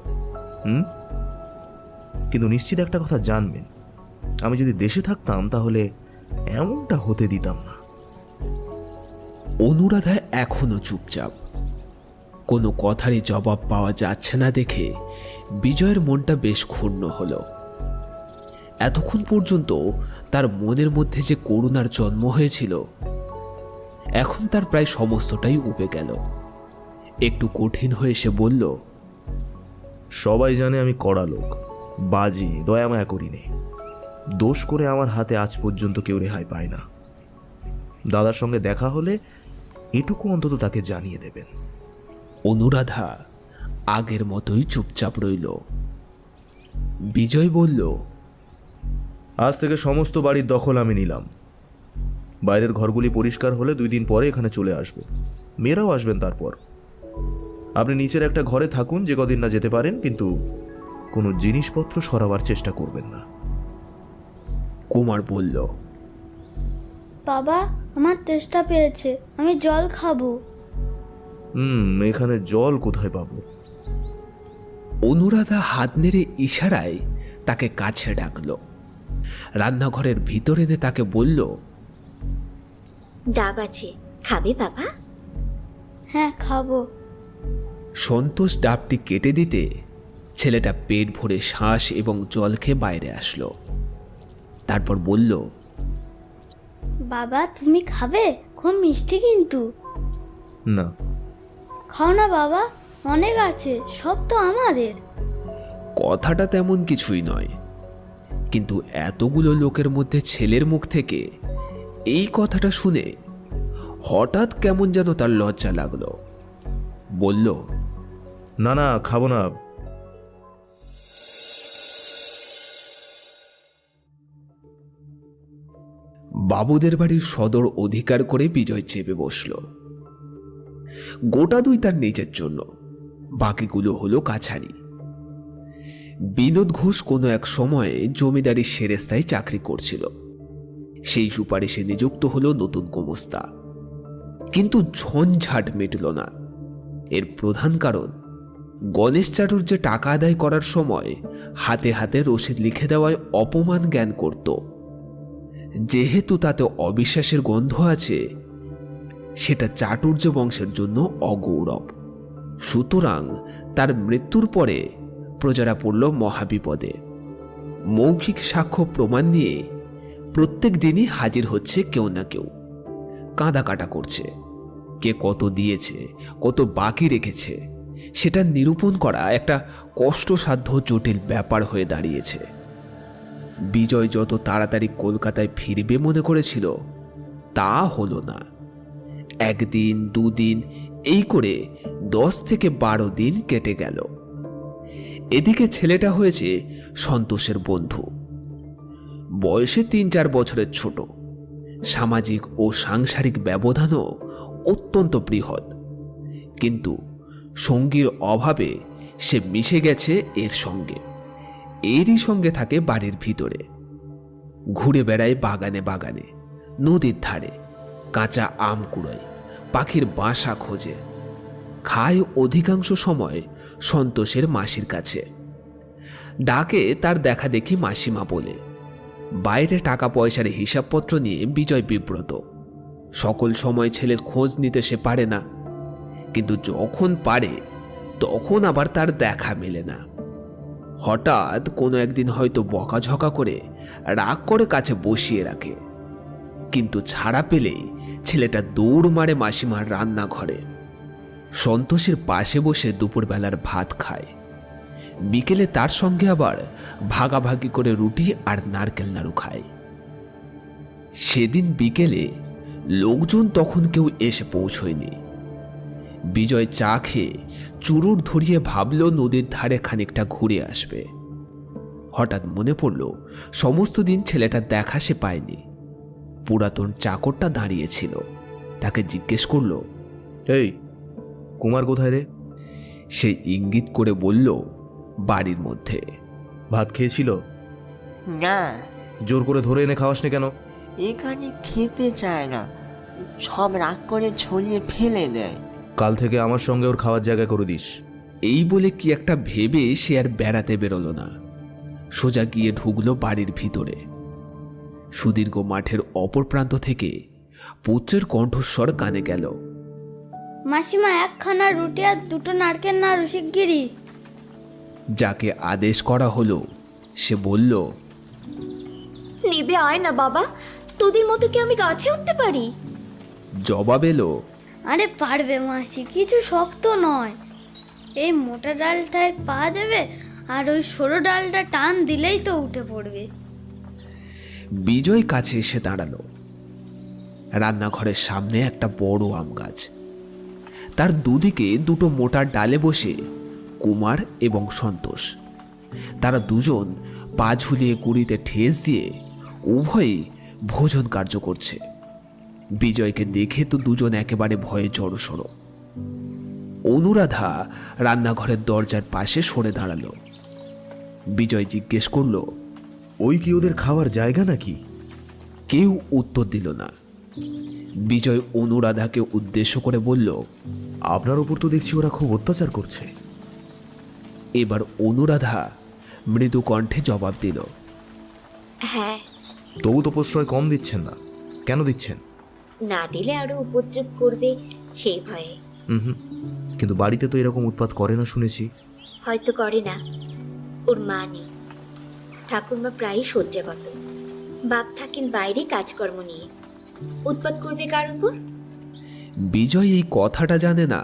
কিন্তু নিশ্চিত একটা কথা জানবেন, আমি যদি দেশে থাকতাম তাহলে এমনটা হতে দিতাম না। অনুরাধা এখনো চুপচাপ। কোনো কথারই জবাব পাওয়া যাচ্ছে না দেখে বিজয়ের মনটা বেশ ক্ষুণ্ণ হলো। এতক্ষণ পর্যন্ত তার মনের মধ্যে যে করুণার জন্ম হয়েছিল, এখন তার প্রায় সমস্তটাই উবে গেল। একটু কঠিন হয়ে সে বলল, সবাই জানে আমি কড়া লোক, বাজি, দয়ামায়া করি নে। দোষ করে আমার হাতে আজ পর্যন্ত কেউ রেহাই পায় না। দাদার সঙ্গে দেখা হলে এটুকু অন্তত তাকে জানিয়ে দেবেন। অনুরাধা আগের মতোই চুপচাপ রইল। বিজয় বলল, আজ থেকে সমস্ত বাড়ির দখল আমি নিলাম। বাইরের ঘরগুলি পরিষ্কার হলে 2 দিন পরে এখানে চলে আসব। মেয়েরাও আসবেন তারপর। আপনি নিচের একটা ঘরে থাকুন যে কদিন না যেতে পারেন, কিন্তু কোনো জিনিসপত্র সরাবার চেষ্টা করবেন না। কুমার বলল, বাবা, আমার তেষ্টা পেয়েছে, আমি জল খাবো। এখানে জল কোথায় পাবো? অনুরাধা হাত নেড়ে ইশারায় তাকে কাছে ডাকল। রান্নাঘরের ভিতর এনে তাকে বলল, ডাব আছে, খাবে বাবা? হ্যাঁ, খাবো। সন্তোষ ডাবটি কেটে দিতে ছেলেটা পেট ভরে শ্বাস এবং জল খেয়ে বাইরে আসলো। তারপর বলল, বাবা, তুমি খাবে? খুব মিষ্টি কিন্তু। না। খাও না বাবা, অনেক আছে, সব তো আমাদের। কথাটা তেমন কিছুই নয়, কিন্তু এতগুলো লোকের মধ্যে ছেলের মুখ থেকে এই কথাটা শুনে হঠাৎ কেমন যেন তার লজ্জা লাগলো। বলল, না না, খাবো না। বাবুদের বাড়ির সদর অধিকার করে বিজয় চেপে বসল। গোটা 2 তার নিজের জন্য, বাকিগুলো হলো কাছারি। বিনোদ ঘোষ কোনো এক সময়ে জমিদারি সেরেস্তায় চাকরি করছিল। সেই সুপারিশে নিযুক্ত হলো নতুন গোমস্তা। কিন্তু ঝঞ্ঝাট মিটল না। এর প্রধান কারণ, গণেশ চাটুর্যে টাকা আদায় করার সময় হাতে হাতে রসিদ লিখে দেওয়ায় অপমান জ্ঞান করত। যেহেতু তাতে অবিশ্বাসের গন্ধ আছে, সেটা চাটুর্য বংশের জন্য অগৌরব। সুতরাং তার মৃত্যুর পরে প্রজারা পড়ল মহাবিপদে। মৌখিক সাক্ষ্য প্রমাণ নিয়ে প্রত্যেক দিনই হাজির হচ্ছে কেউ না কেউ, কাঁদা কাটা করছে। কে কত দিয়েছে, কত বাকি রেখেছে, সেটা নিরূপণ করা একটা কষ্টসাধ্য জটিল ব্যাপার হয়ে দাঁড়িয়েছে। বিজয় যত তাড়াতাড়ি কলকাতায় ফিরবে মনে করেছিল, তা হলো না। 1 দিন 2 দিন এই করে 10 থেকে 12 দিন কেটে গেল। এদিকে ছেলেটা হয়েছে সন্তোষের বন্ধু, বয়সে 3-4 বছরের ছোট। সামাজিক ও সাংসারিক ব্যবধানও অত্যন্ত বৃহৎ, কিন্তু সঙ্গীর অভাবে সে মিশে গেছে এর সঙ্গে। এরই সঙ্গে থাকে বাড়ির ভিতরে, ঘুরে বেড়ায় বাগানে বাগানে, নদীর ধারে, কাঁচা আম কুড়োয়, পাখির বাসা খোঁজে। খায় অধিকাংশ সময় সন্তোষের মাসির কাছে। ডাকে তার দেখা দেখি মাসিমা বলে। বাইরে টাকা পয়সার হিসাবপত্র নিয়ে বিজয় বিব্রত। সকল সময় ছেলের খোঁজ নিতে সে পারে না, কিন্তু যখন পারে তখন আবার তার দেখা মেলে না। হঠাৎ কোনো একদিন হয়তো বকাঝকা করে রাগ করে কাছে বসিয়ে রাখে, কিন্তু ছাড়া পেলেই ছেলেটা দৌড় মারে মাসিমার রান্নাঘরে। সন্তোষের পাশে বসে দুপুরবেলার ভাত খায়। বিকেলে তার সঙ্গে আবার ভাগাভাগি করে রুটি আর নারকেল নাড়ু খায়। সেদিন বিকেলে লোকজন তখন কেউ এসে পৌঁছয়নি। বিজয় চা খেয়ে চুরুট ধরিয়ে ভাবল নদীর ধারে খানিকটা ঘুরে আসবে। হঠাৎ মনে পড়ল সমস্ত দিন ছেলেটা দেখা সে পায়নি। পুরাতন চাকরটা দাঁড়িয়েছিল, তাকে জিজ্ঞেস করল, এই কুমার কোথায় রে? সে ইঙ্গিত করে বলল, বাড়ির মধ্যে। ভাত খেয়েছিল? না, জোর করে ধরে এনে খাওয়াসনি কেন? এখানে খেতে চায় না, সব রাগ করে ছড়িয়ে ফেলে দেয়। কাল থেকে আমার সঙ্গে ওর খাওয়ার জায়গা করে দিস। এই বলে কি একটা ভেবে সে আর বেড়াতে বেরোলো না, সোজা গিয়ে ঢুকলো বাড়ির ভিতরে। সুদীর্ঘ মাঠের অপর প্রান্ত থেকে পুত্রের কণ্ঠস্বর কানে গেল। মাসিমা, একখানা রুটি আর দুটো নারকেল না রসিকগিরি। যাকে আদেশ করা হলো সে বলল, নেবে আয় না বাবা, তোদের মতো কি আমি গাছে উঠতে পারি? জবাব এলো, আরে পারবে মাসি, কিছু শক্ত নয়। এই মোটা ডালটায় পা দেবে আর ওই সরু ডালটা টান দিলেই তো উঠে পড়বে। বিজয় কাছে এসে দাঁড়ালো। রান্নাঘরের সামনে একটা বড় আম গাছ, তার দুদিকে দুটো মোটা ডালে বসে কুমার এবং সন্তোষ। তারা দুজন পা ঝুলিয়ে গুড়িতে ঠেস দিয়ে উভয়ই ভোজন কার্য করছে। বিজয়কে দেখে তো দুজন একেবারে ভয়ে জড়সড়। অনুরাধা রান্নাঘরের দরজার পাশে সরে দাঁড়ালো। বিজয় জিজ্ঞেস করলো, ওই কি ওদের খাওয়ার জায়গা নাকি? কেউ উত্তর দিল না। বিজয় অনুরাধাকে উদ্দেশ্য করে বলল, আপনার ওপর তো দেখছি ওরা খুব অত্যাচার করছে। এবার অনুরাধা মৃদু কণ্ঠে জবাব দিল, হ্যাঁ, তবু তো প্রশ্রয় কম দিচ্ছেন না, কেন দিচ্ছেন? না দিলে আরো উপদ্রব করবে সেই ভয়ে। হুম, কিন্তু বাড়িতে তো এরকম উৎপাত করে না শুনেছি। হয়তো করে না, ওর মা নেই। ঠাকুরমা প্রায়ই শয্যাগত, বাপ থাকেন বাইরে কাজকর্ম নিয়ে। উৎপাত করবে কার উপর? বিজয় এই কথাটা জানে না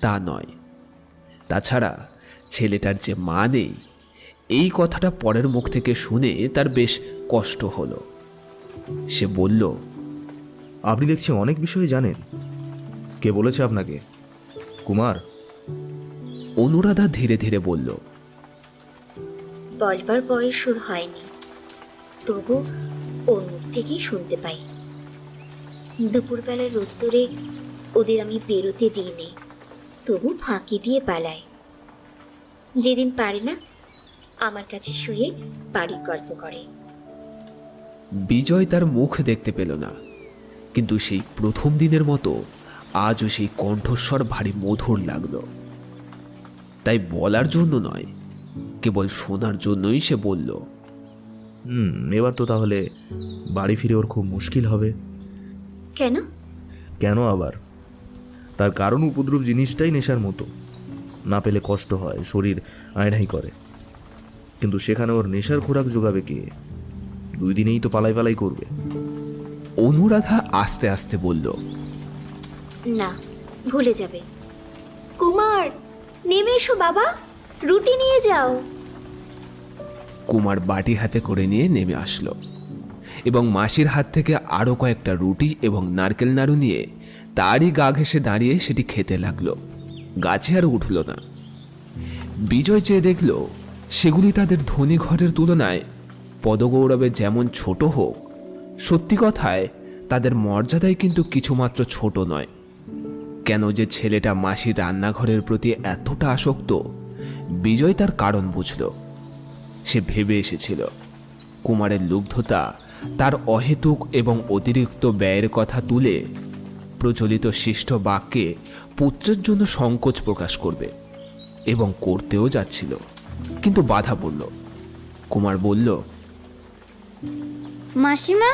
তা নয়, তাছাড়া ছেলেটার যে মা নেই এই কথাটা পরের মুখ থেকে শুনে তার বেশ কষ্ট হলো। সে বলল, আপনি দেখছি অনেক বিষয় জানেন। কে বলেছে আপনাকে? কুমার? অনুরাধা ধীরে ধীরে বলল, বলবার বয়স ওর হয়নি, তবু ওর মুখ থেকেই শুনতে পাই। দুপুরবেলার রোদ্দুরে ওদের আমি বেরোতে দিইনি, তবু ফাঁকি দিয়ে পালায়। যেদিন পারে না আমার কাছে শুয়ে বাড়ির গল্প করে। বিজয় তার মুখ দেখতে পেল না, কিন্তু সেই প্রথম দিনের মতো আজও সেই কণ্ঠস্বর ভারী মধুর লাগলো। তাই বলার জন্য নয়, কেবল শোনার জন্যই সে বলল, এবার তো তাহলে বাড়ি ফিরে ওর খুব মুশকিল হবে। কেন? কেন আবার? তার কারণ উপদ্রব জিনিসটাই নেশার মতো, না পেলে কষ্ট হয়, শরীর আয়নাই করে। কিন্তু সেখানে ওর নেশার খোরাক জোগাবে কে? 2 দিনেই তো পালাই পালাই করবে। অনুরাধা আস্তে আস্তে বলল, না, ভুলে যাবে। কুমার, নেমে এসো বাবা, রুটি নিয়ে যাও। কুমার বাটি হাতে করে নিয়ে নেমে আসলো এবং মাসির হাত থেকে আরও কয়েকটা রুটি এবং নারকেল নাড়ু নিয়ে তারই গা ঘেঁষে দাঁড়িয়ে সেটি খেতে লাগলো। গাছে আর উঠল না। বিজয় চেয়ে দেখল সেগুলি তাদের ধনী ঘরের তুলনায় পদগৌরবে যেমন ছোট হোক, সত্যি কথায় তাদের মর্যাদায় কিন্তু কিছুমাত্র ছোট নয়। কেন যে ছেলেটা মাসির রান্নাঘরের প্রতি এতটা আসক্ত, বিজয় তার কারণ বুঝল। সে ভেবে এসেছিল কুমারের লুব্ধতা তার অহেতুক এবং অতিরিক্ত ব্যয়ের কথা তুলে প্রচলিত শিষ্ট বাক্যে পুত্রের জন্য সংকোচ প্রকাশ করবে, এবং করতেও যাচ্ছিল, কিন্তু বাধা পড়ল। কুমার বলল, মাসিমা,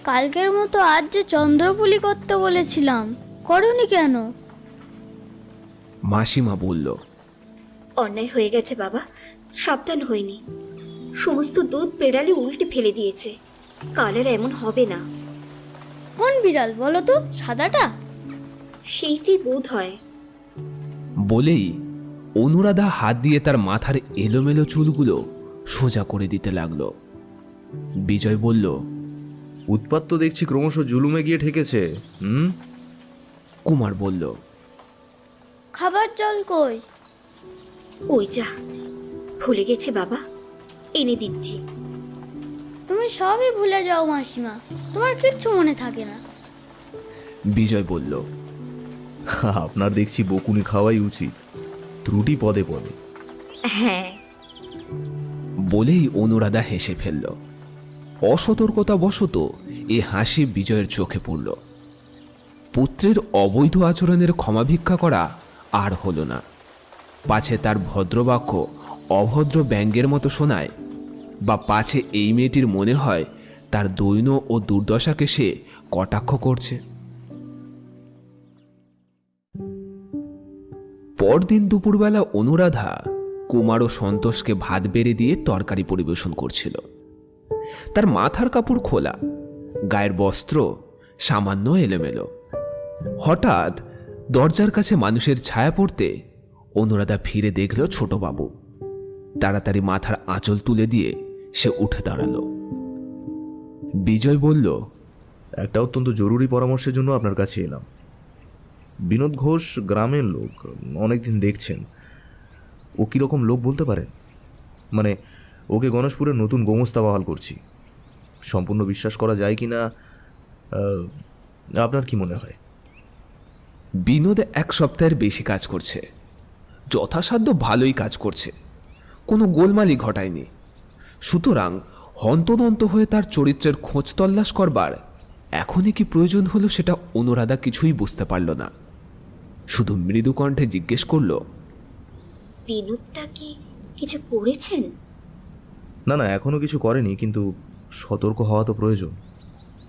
কালকের মতো আজ যে চন্দ্রপুলি করতে বলেছিলাম, করনি কেন? মাসিমা বলল, অন্যায় হয়ে গেছে বাবা, সাবধান হয়নি। সমস্ত দুধ পেড়ালে উল্টে ফেলে দিয়েছে। কাল আর এমন হবে না। কোন বিড়াল বলো তো, সাদাটা? সেইটি বোধ হয়। বলেই অনুরাধা হাত দিয়ে তার মাথার এলোমেলো চুলগুলো সোজা করে দিতে লাগলো। বিজয় বলল, উৎপাত তো দেখছি ক্রমশ জুলুমে গিয়ে ঠেকেছে। কুমার বলল, খাবার জল কই? ওই যা, ভুলে গেছে বাবা, এনে দিচ্ছি। তুমি সবই ভুলে যাও মাসিমা, তোমার কিচ্ছু মনে থাকে না। বিজয় বলল, আপনার দেখছি বকুনি খাওয়াই উচিত, ত্রুটি পদে পদে। হ্যাঁ, বলেই অনুরাধা হেসে ফেলল। অসতর্কতাবশত এ হাসি বিজয়ের চোখে পড়ল। পুত্রের অবৈধ আচরণের ক্ষমা ভিক্ষা করা আর হলো না। পাছে তার ভদ্রবাক্য অভদ্র ব্যঙ্গের মতো শোনায়, বা পাছে এই মেয়েটির মনে হয় তার দৈন্য ও দুর্দশাকে সে কটাক্ষ করছে। পরদিন দুপুরবেলা অনুরাধা কুমার ও সন্তোষকে ভাত বেড়ে দিয়ে তরকারি পরিবেশন করছিল। তার মাথার কাপড় খোলা, গায়ের বস্ত্র সামান্য এলোমেলো। হঠাৎ দরজার কাছে মানুষের ছায়া পড়তে অনুরাধা ফিরে দেখল ছোটবাবু। তাড়াতাড়ি মাথার আঁচল তুলে দিয়ে সে উঠে দাঁড়ালো। বিজয় বলল, একটা অত্যন্ত জরুরি পরামর্শের জন্য আপনার কাছে এলাম। বিনোদ ঘোষ গ্রামের লোক, অনেকদিন দেখছেন। ও কীরকম লোক বলতে পারেন? মানে ওকে গণেশপুরের নতুন গোমস্তা বহাল করছি। সম্পূর্ণ বিশ্বাস করা যায় কি না আপনার কি মনে হয়? বিনোদ 1 সপ্তাহের বেশি কাজ করছে, যথাসাধ্য ভালোই কাজ করছে, কোনো গোলমালই ঘটায়নি। সুতরাং হন্তদন্ত হয়ে তার চরিত্রের খোঁজ তল্লাশ করবার এখনই কি প্রয়োজন হলো সেটা অনুরাধা কিছুই বুঝতে পারল না। শুধু মৃদু কণ্ঠে জিজ্ঞেস করল, বিনোদটা কি কিছু করেছেন? না না, এখনও কিছু করেনি, কিন্তু সতর্ক হওয়া তো প্রয়োজন।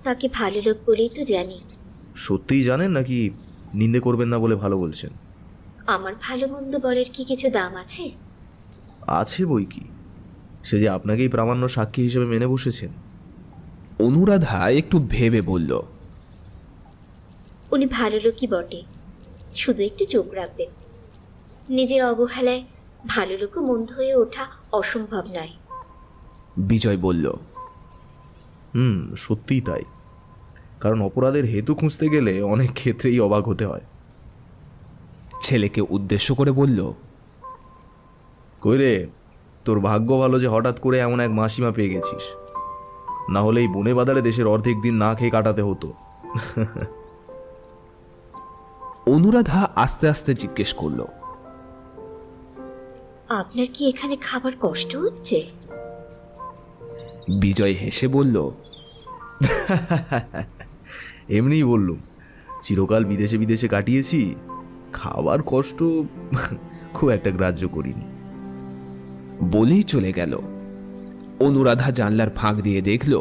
তাকে ভালো লোক বলেই তো জানি। সত্যিই জানেন নাকি নিন্দে করবেন না বলে ভালো বলছেন? আমার ভালো মন্দ বলের কি কিছু দাম আছে? আছে বই কি, সে যে আপনাকেই প্রামাণ্য সাক্ষী হিসেবে মেনে বসেছেন। অনুরাধা একটু ভেবে বলল, উনি ভালো লোকই বটে, শুধু একটু চোখ রাখবেন। নিজের অবহেলায় ভালো লোকও মন্দ হয়ে ওঠা অসম্ভব নয়। বিজয় বলল, সত্যিই তাই। কারণ অপরাধের হেতু খুঁজতে গেলে অনেক ক্ষেত্রেই অবাক হতে হয়। ছেলেকে উদ্দেশ্য করে বলল, কই রে, তোর ভাগ্য ভালো যে হঠাৎ করে এমন এক মাসিমা পেয়ে গেছিস, না হলে এই বনে বাদারে দেশের অর্ধেক দিন না খেয়ে কাটাতে হতো। অনুরাধা আস্তে আস্তে জিজ্ঞেস করল, আপনার কি এখানে খাবার কষ্ট হচ্ছে? বিজয় হেসে বলল, এমনিই বললুম, চিরকাল বিদেশে বিদেশে কাটিয়েছি, খাবার কষ্ট খুব একটা গ্রাহ্য করিনি। বলেই চলে গেল। অনুরাধা জানলার ফাঁক দিয়ে দেখল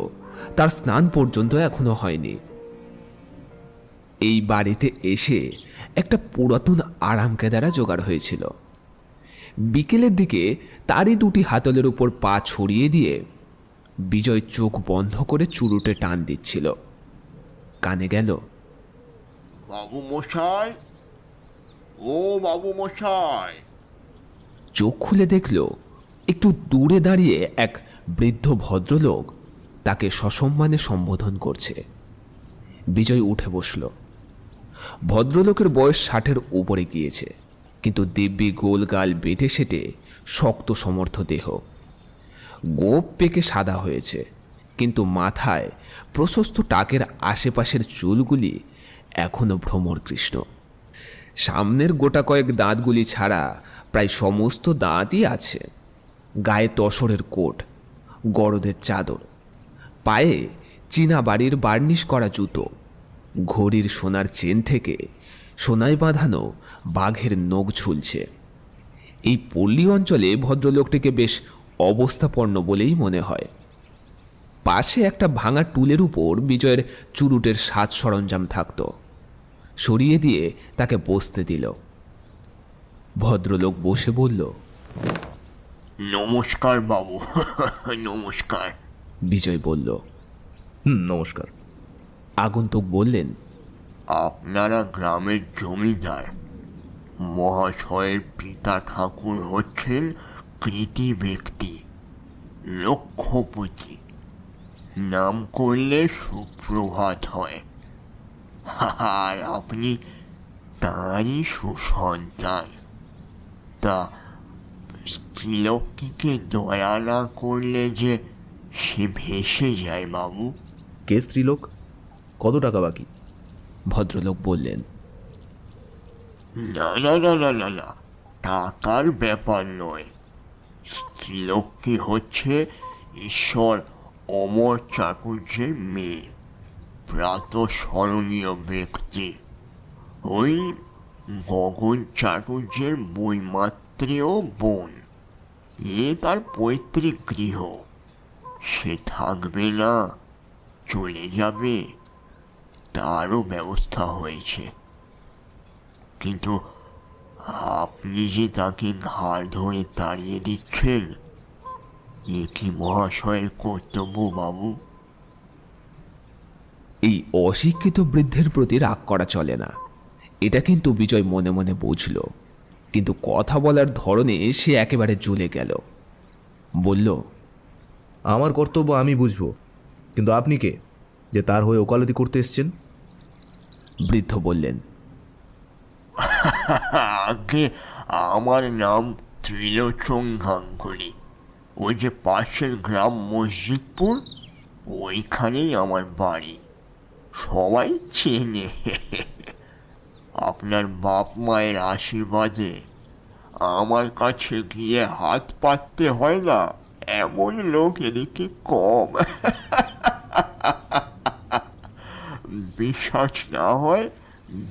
তার স্নান পর্যন্ত এখনো হয়নি। এই বাড়িতে এসে একটা পুরাতন আরাম কেদারা জোগাড় হয়েছিল। বিকেলের দিকে তারই 2টি হাতলের উপর পা ছড়িয়ে দিয়ে বিজয় চোখ বন্ধ করে চুরুটে টান দিচ্ছিল। কানে গেল, বাবু মশাই, ও বাবু মশাই। চোখ খুলে দেখল একটু দূরে দাঁড়িয়ে এক বৃদ্ধ ভদ্রলোক তাকে সসম্মানে সম্বোধন করছে। বিজয় উঠে বসল। ভদ্রলোকের বয়স 60-এর উপরে গিয়েছে, কিন্তু দিব্যি গোলগাল বেটে সেটে শক্ত সমর্থ দেহ। গোপ পেকে সাদা হয়েছে, কিন্তু মাথায় প্রশস্ত টাকের আশেপাশের চুলগুলি এখনো ভ্রমরকৃষ্ণ। সামনের গোটা কয়েক দাঁতগুলি ছাড়া প্রায় সমস্ত দাঁতই আছে। গায়ে তসরের কোট, গরদের চাদর, পায়ে চীনা বাড়ির বার্নিশ করা জুতো, ঘড়ির সোনার চেন থেকে সোনায় বাঁধানো বাঘের নখ ঝুলছে। এই পল্লী অঞ্চলে ভদ্রলোকটিকে বেশ অবস্থাপন্ন বলেই মনে হয়। পাশে একটা ভাঙা টুলের উপর বিজয়ের চুরুটের সাজ সরঞ্জাম থাকত। সরিয়ে দিয়ে তাকে বসতে দিল। ভদ্রলোক বসে বলল, নমস্কার বাবু। নমস্কার। বিজয় বলল, নমস্কার। আগন্তুক বললেন, আপনারা গ্রামের জমিদার মহাশয়ের পিতা ঠাকুর হচ্ছেন কৃতি ব্যক্তি, লক্ষপতি। নাম করলে সুপ্রভাত হয়, আর আপনি তাঁরই সুসন্তান। তা স্ত্রীলোকটিকে দয়া না করলে যে সে ভেসে যায় বাবু। কে স্ত্রীলোক? কত টাকা বাকি? ভদ্রলোক বললেন, না না না না না না, টাকার ব্যাপার নয়। স্ত্রীলোকটি হচ্ছে ঈশ্বর অমর চাটুর্যের মেয়ে, প্রাতঃস্মরণীয় ব্যক্তি। ওই গগন চাটুর্যের বৈমাত্রেয় বোন। এ তার পৈতৃক গৃহ। সে থাকবে না, চলে যাবে, তারও ব্যবস্থা হয়েছে। কিন্তু আপনি যে তাকে ঘাড় ধরে তাড়িয়ে দিচ্ছেন, এ কি মহাশয়ের কর্তব্য বাবু? এই অশিক্ষিত বৃদ্ধের প্রতি রাগ করা চলে না, এটা কিন্তু বিজয় মনে মনে বুঝল। কিন্তু কথা বলার ধরনে সে একেবারে জ্বলে গেল। বলল, আমার কর্তব্য আমি বুঝবো, কিন্তু আপনি কে যে তার হয়ে ওকালতি করতে এসছেন? বৃদ্ধ বললেন, আগে আমার নাম ত্রিলোচন গাঙ্গুলি। ওই যে পাশের গ্রাম মসজিদপুর, ওইখানেই আমার বাড়ি। সবাই চেনে। আপনার বাপ মায়ের আশীর্বাদে আমার কাছে গিয়ে হাত পাততে হয় না, এমন লোক এদিকে কম। বিশ্বাস না হয়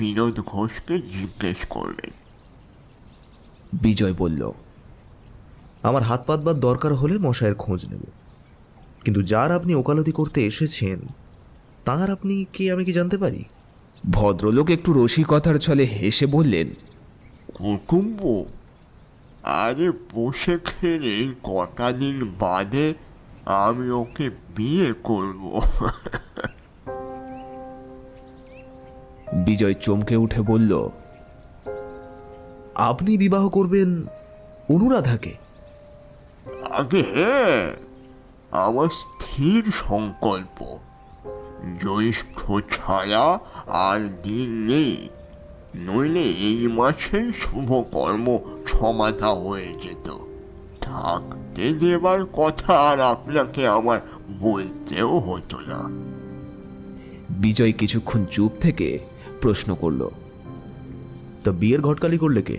বিনোদ ঘোষকে জিজ্ঞেস করবেন। বিজয় বলল, আমার হাত পাতবার দরকার হলে মশায়ের খোঁজ নেব, কিন্তু যার আপনি ওকালতি করতে এসেছেন তার আপনি কে আমি কি জানতে পারি? ভদ্রলোক একটু রসিকতার ছলে হেসে বললেন, কুটুম্ব, আরে বসে খেলে কটা দিন বাদে আমি ওকে বিয়ে করব। বিজয় চমকে উঠে বলল, আপনি বিবাহ করবেন অনুরাধাকে? আগে হ্যাঁ, আমার স্থির সংকল্প। জ্যৈষ্ঠ ছায়া আর দিন নেই, নইলে এই মাসেই শুভকর্ম সমাধা হয়ে যেত। থাকতে দেবার কথা আর আপনাকে আমার বলতেও হতো না। বিজয় কিছুক্ষণ চুপ থেকে প্রশ্ন করল, তা বিয়ের ঘটকালি করলে কে?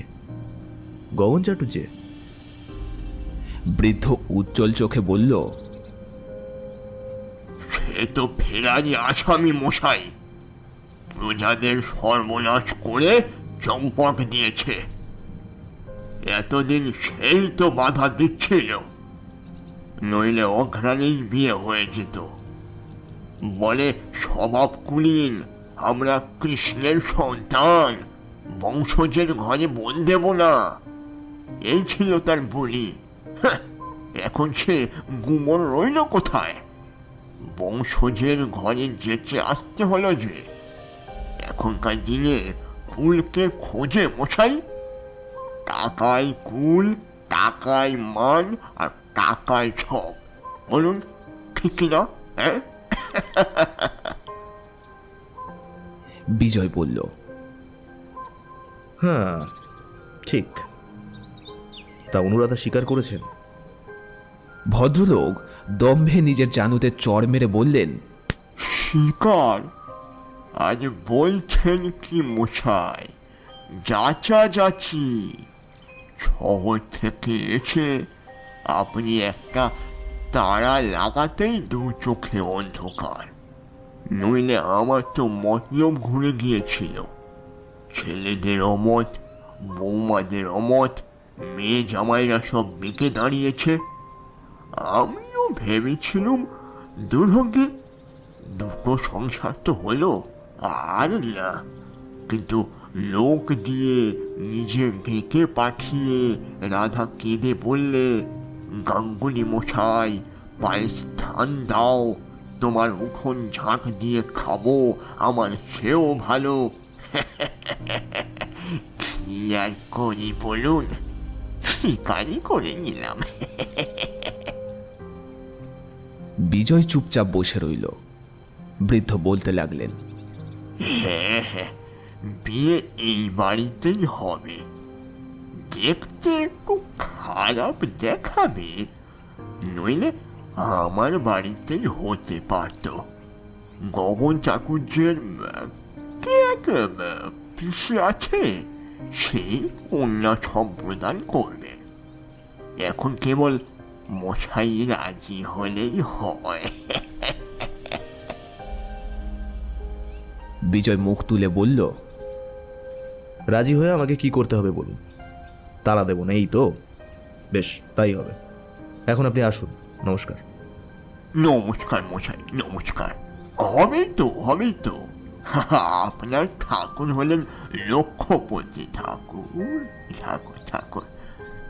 গগন চাটুর্যে? বৃদ্ধ উজ্জ্বল চোখে বলল, সে তো ফেরারি আসামি মশাই, প্রজাদের সর্বনাশ করে চম্পক দিয়েছে। এতদিন সেই তো বাধা দিচ্ছিল, নইলে অঘ্রাণেই বিয়ে হয়ে যেত। বলে স্বভাব কুলীন, আমরা কৃষ্ণের সন্তান, বংশজের ঘরে বোন দেব না, এই ছিল তার বলি। হ্যাঁ, এখন সে গুমর রইল কোথায়? বংশজের ঘরে যেচে আসতে হলো যে। এখনকার দিনে কুলকে খোঁজে মশাই। টাকায় কুল, টাকায় মান, আর টাকায় সব। বলুন ঠিক কিনা? হ্যাঁ। বিজয় বলল, হ্যাঁ ঠিক। তা অনুরাধা স্বীকার করেছেন? ভদ্রলোক দম্ভে নিজের জানুতে চড় মেরে বললেন, শিকার? আজ বলছেন কি মশাই? যাচা যাচি। শহর থেকে এসে আপনি একটা তারা লাগাতেই দু চোখে অন্ধকার। নইলে আমার তো মতলব ঘুরে গিয়েছিল। ছেলেদের অমত, বৌমাদের অমত, মেয়ে জামাইরা সব বেঁকে দাঁড়িয়েছে। আমিও ভেবেছিলুম দুর্ভাগ্যে দুটো সংসার তো হলো, আর না। কিন্তু লোক দিয়ে নিজে ডেকে পাঠিয়ে রাধা কেঁদে বললে, গাঙ্গুলি মশাই পায়ে স্থান দাও, তোমার উঠোন ঝাঁক দিয়ে খাবো, আমার সেও ভালো। কি আর করি বলুন, শিকারই করে নিলাম। বিজয় চুপচাপ বসে রইল। বৃদ্ধ বলতে লাগলেন, হ্যাঁ হ্যাঁ, বিয়ে এই বাড়িতেই হবে। দেখতে একটু খারাপ দেখাবে, নইলে আমার বাড়িতেই হতে পারত। গগন চাটুর্যের কে এক পিসি আছে, সেই কন্যা সম্প্রদান করবে। এখন কেবল মশাই রাজি হলেই হয়। বিজয় মুখ তুলে বলল, রাজি হয়ে আমাকে কি করতে হবে বলুন, তাড়া দেব না, এই তো? বেশ, তাই হবে। এখন আপনি আসুন। নমস্কার। নমস্কার মশাই, নমস্কার। হবেই তো, হবেই তো। আপনার ঠাকুর হলেন লক্ষ্যপতি ঠাকুর। ঠাকুর ঠাকুর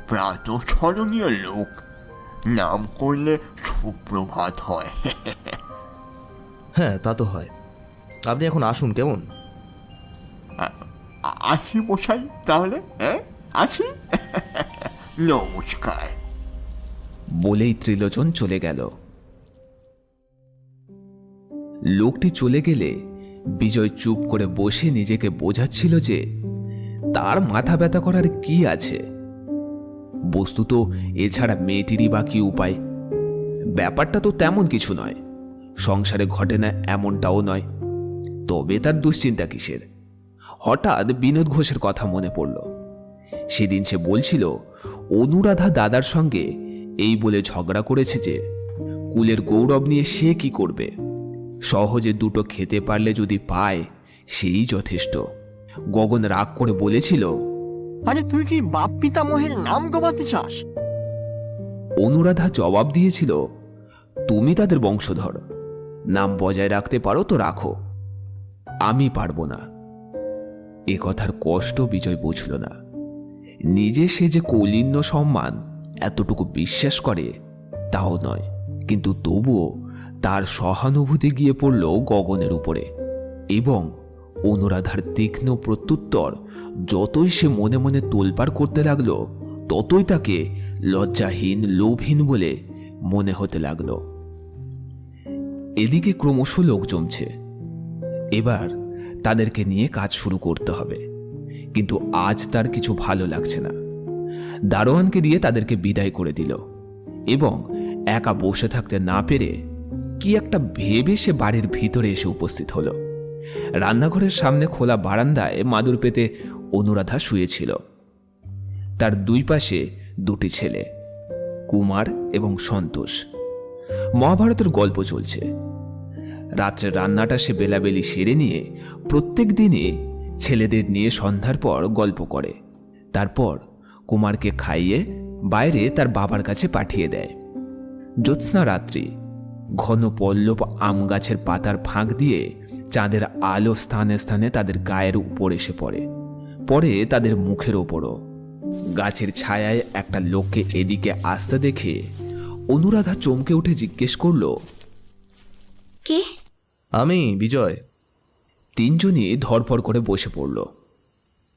প্রাতঃস্মরণীয় লোক, নাম করলে সুপ্রভাত হয়। হ্যাঁ, তা তো হয়। আপনি এখন আসুন, কেমন? আসি মশাই তাহলে, হ্যাঁ আসি। নমস্কার। বলেই ত্রিলোচন চলে গেল। লোকটি চলে গেলে বিজয় চুপ করে বসে নিজেকে বোঝাচ্ছিল যে তার মাথা ব্যথা করার কি আছে। বস্তুত এছাড়া মেয়েটিরই বা কি উপায়? ব্যাপারটা তো তেমন কিছু নয়, সংসারে ঘটে না এমনটাও নয়। তবে তার দুশ্চিন্তা কিসের? হঠাৎ বিনোদ ঘোষের কথা মনে পড়ল। সেদিন সে বলছিল অনুরাধা দাদার সঙ্গে এই বলে ঝগড়া করেছে যে কুলের গৌরব নিয়ে সে কি করবে, সহজে দুটো খেতে পারলে যদি পায় সেই যথেষ্ট। গগন রাগ করে বলেছিল, আরে তুই কি বাপ পিতামহের নাম ডোবাতে চাস? অনুরাধা জবাব দিয়েছিল, তুমি তাদের বংশধর, নাম বজায় রাখতে পারো তো রাখো, আমি পারবো না। এ কথার কষ্ট বিজয় বুঝল না। নিজে সে যে কৌলিন্য সম্মান এতটুকু বিশ্বাস করে তাও নয়, কিন্তু তবুও তার সহানুভূতি গিয়ে পড়ল গগনের উপরে। এবং অনুরাধার তীক্ষ্ণ প্রত্যুত্তর যতই সে মনে মনে তোলপাড় করতে লাগলো, ততই তাকে লজ্জাহীন, লোভহীন বলে মনে হতে লাগলো। এদিকে ক্রমশ লোক জমছে। এবার তাদেরকে নিয়ে কাজ শুরু করতে হবে, কিন্তু আজ তার কিছু ভালো লাগছে না। দারোয়ানকে দিয়ে তাদেরকে বিদায় করে দিল এবং একা বসে থাকতে না পেরে কি একটা ভেবে সে বাড়ির ভিতরে এসে উপস্থিত হলো। রান্নাঘরের সামনে খোলা বারান্দায় মাদুর পেতে অনুরাধা শুয়েছিল। তার দুই পাশে দুটি ছেলে, কুমার এবং সন্তোষ। মহাভারতের গল্প চলছে। রাত্রে রান্নাটা সে বেলাবেলি সেরে নিয়ে প্রত্যেক দিনই ছেলেদের নিয়ে সন্ধ্যার পর গল্প করে। তারপর কুমারকে খাইয়ে বাইরে তার বাবার কাছে পাঠিয়ে দেয়। জ্যোৎস্না রাত্রি, ঘন পল্লব আম গাছের পাতার ফাঁক দিয়ে চাঁদের আলো স্থানে স্থানে তাদের গায়ের উপর এসে পড়ে, পরে তাদের মুখের ওপরও। গাছের ছায়ায় একটা লোককে এদিকে আসতে দেখে অনুরাধা চমকে উঠে জিজ্ঞেস করল, কে? আমি বিজয়। তিনজনই ধরপড় করে বসে পড়ল।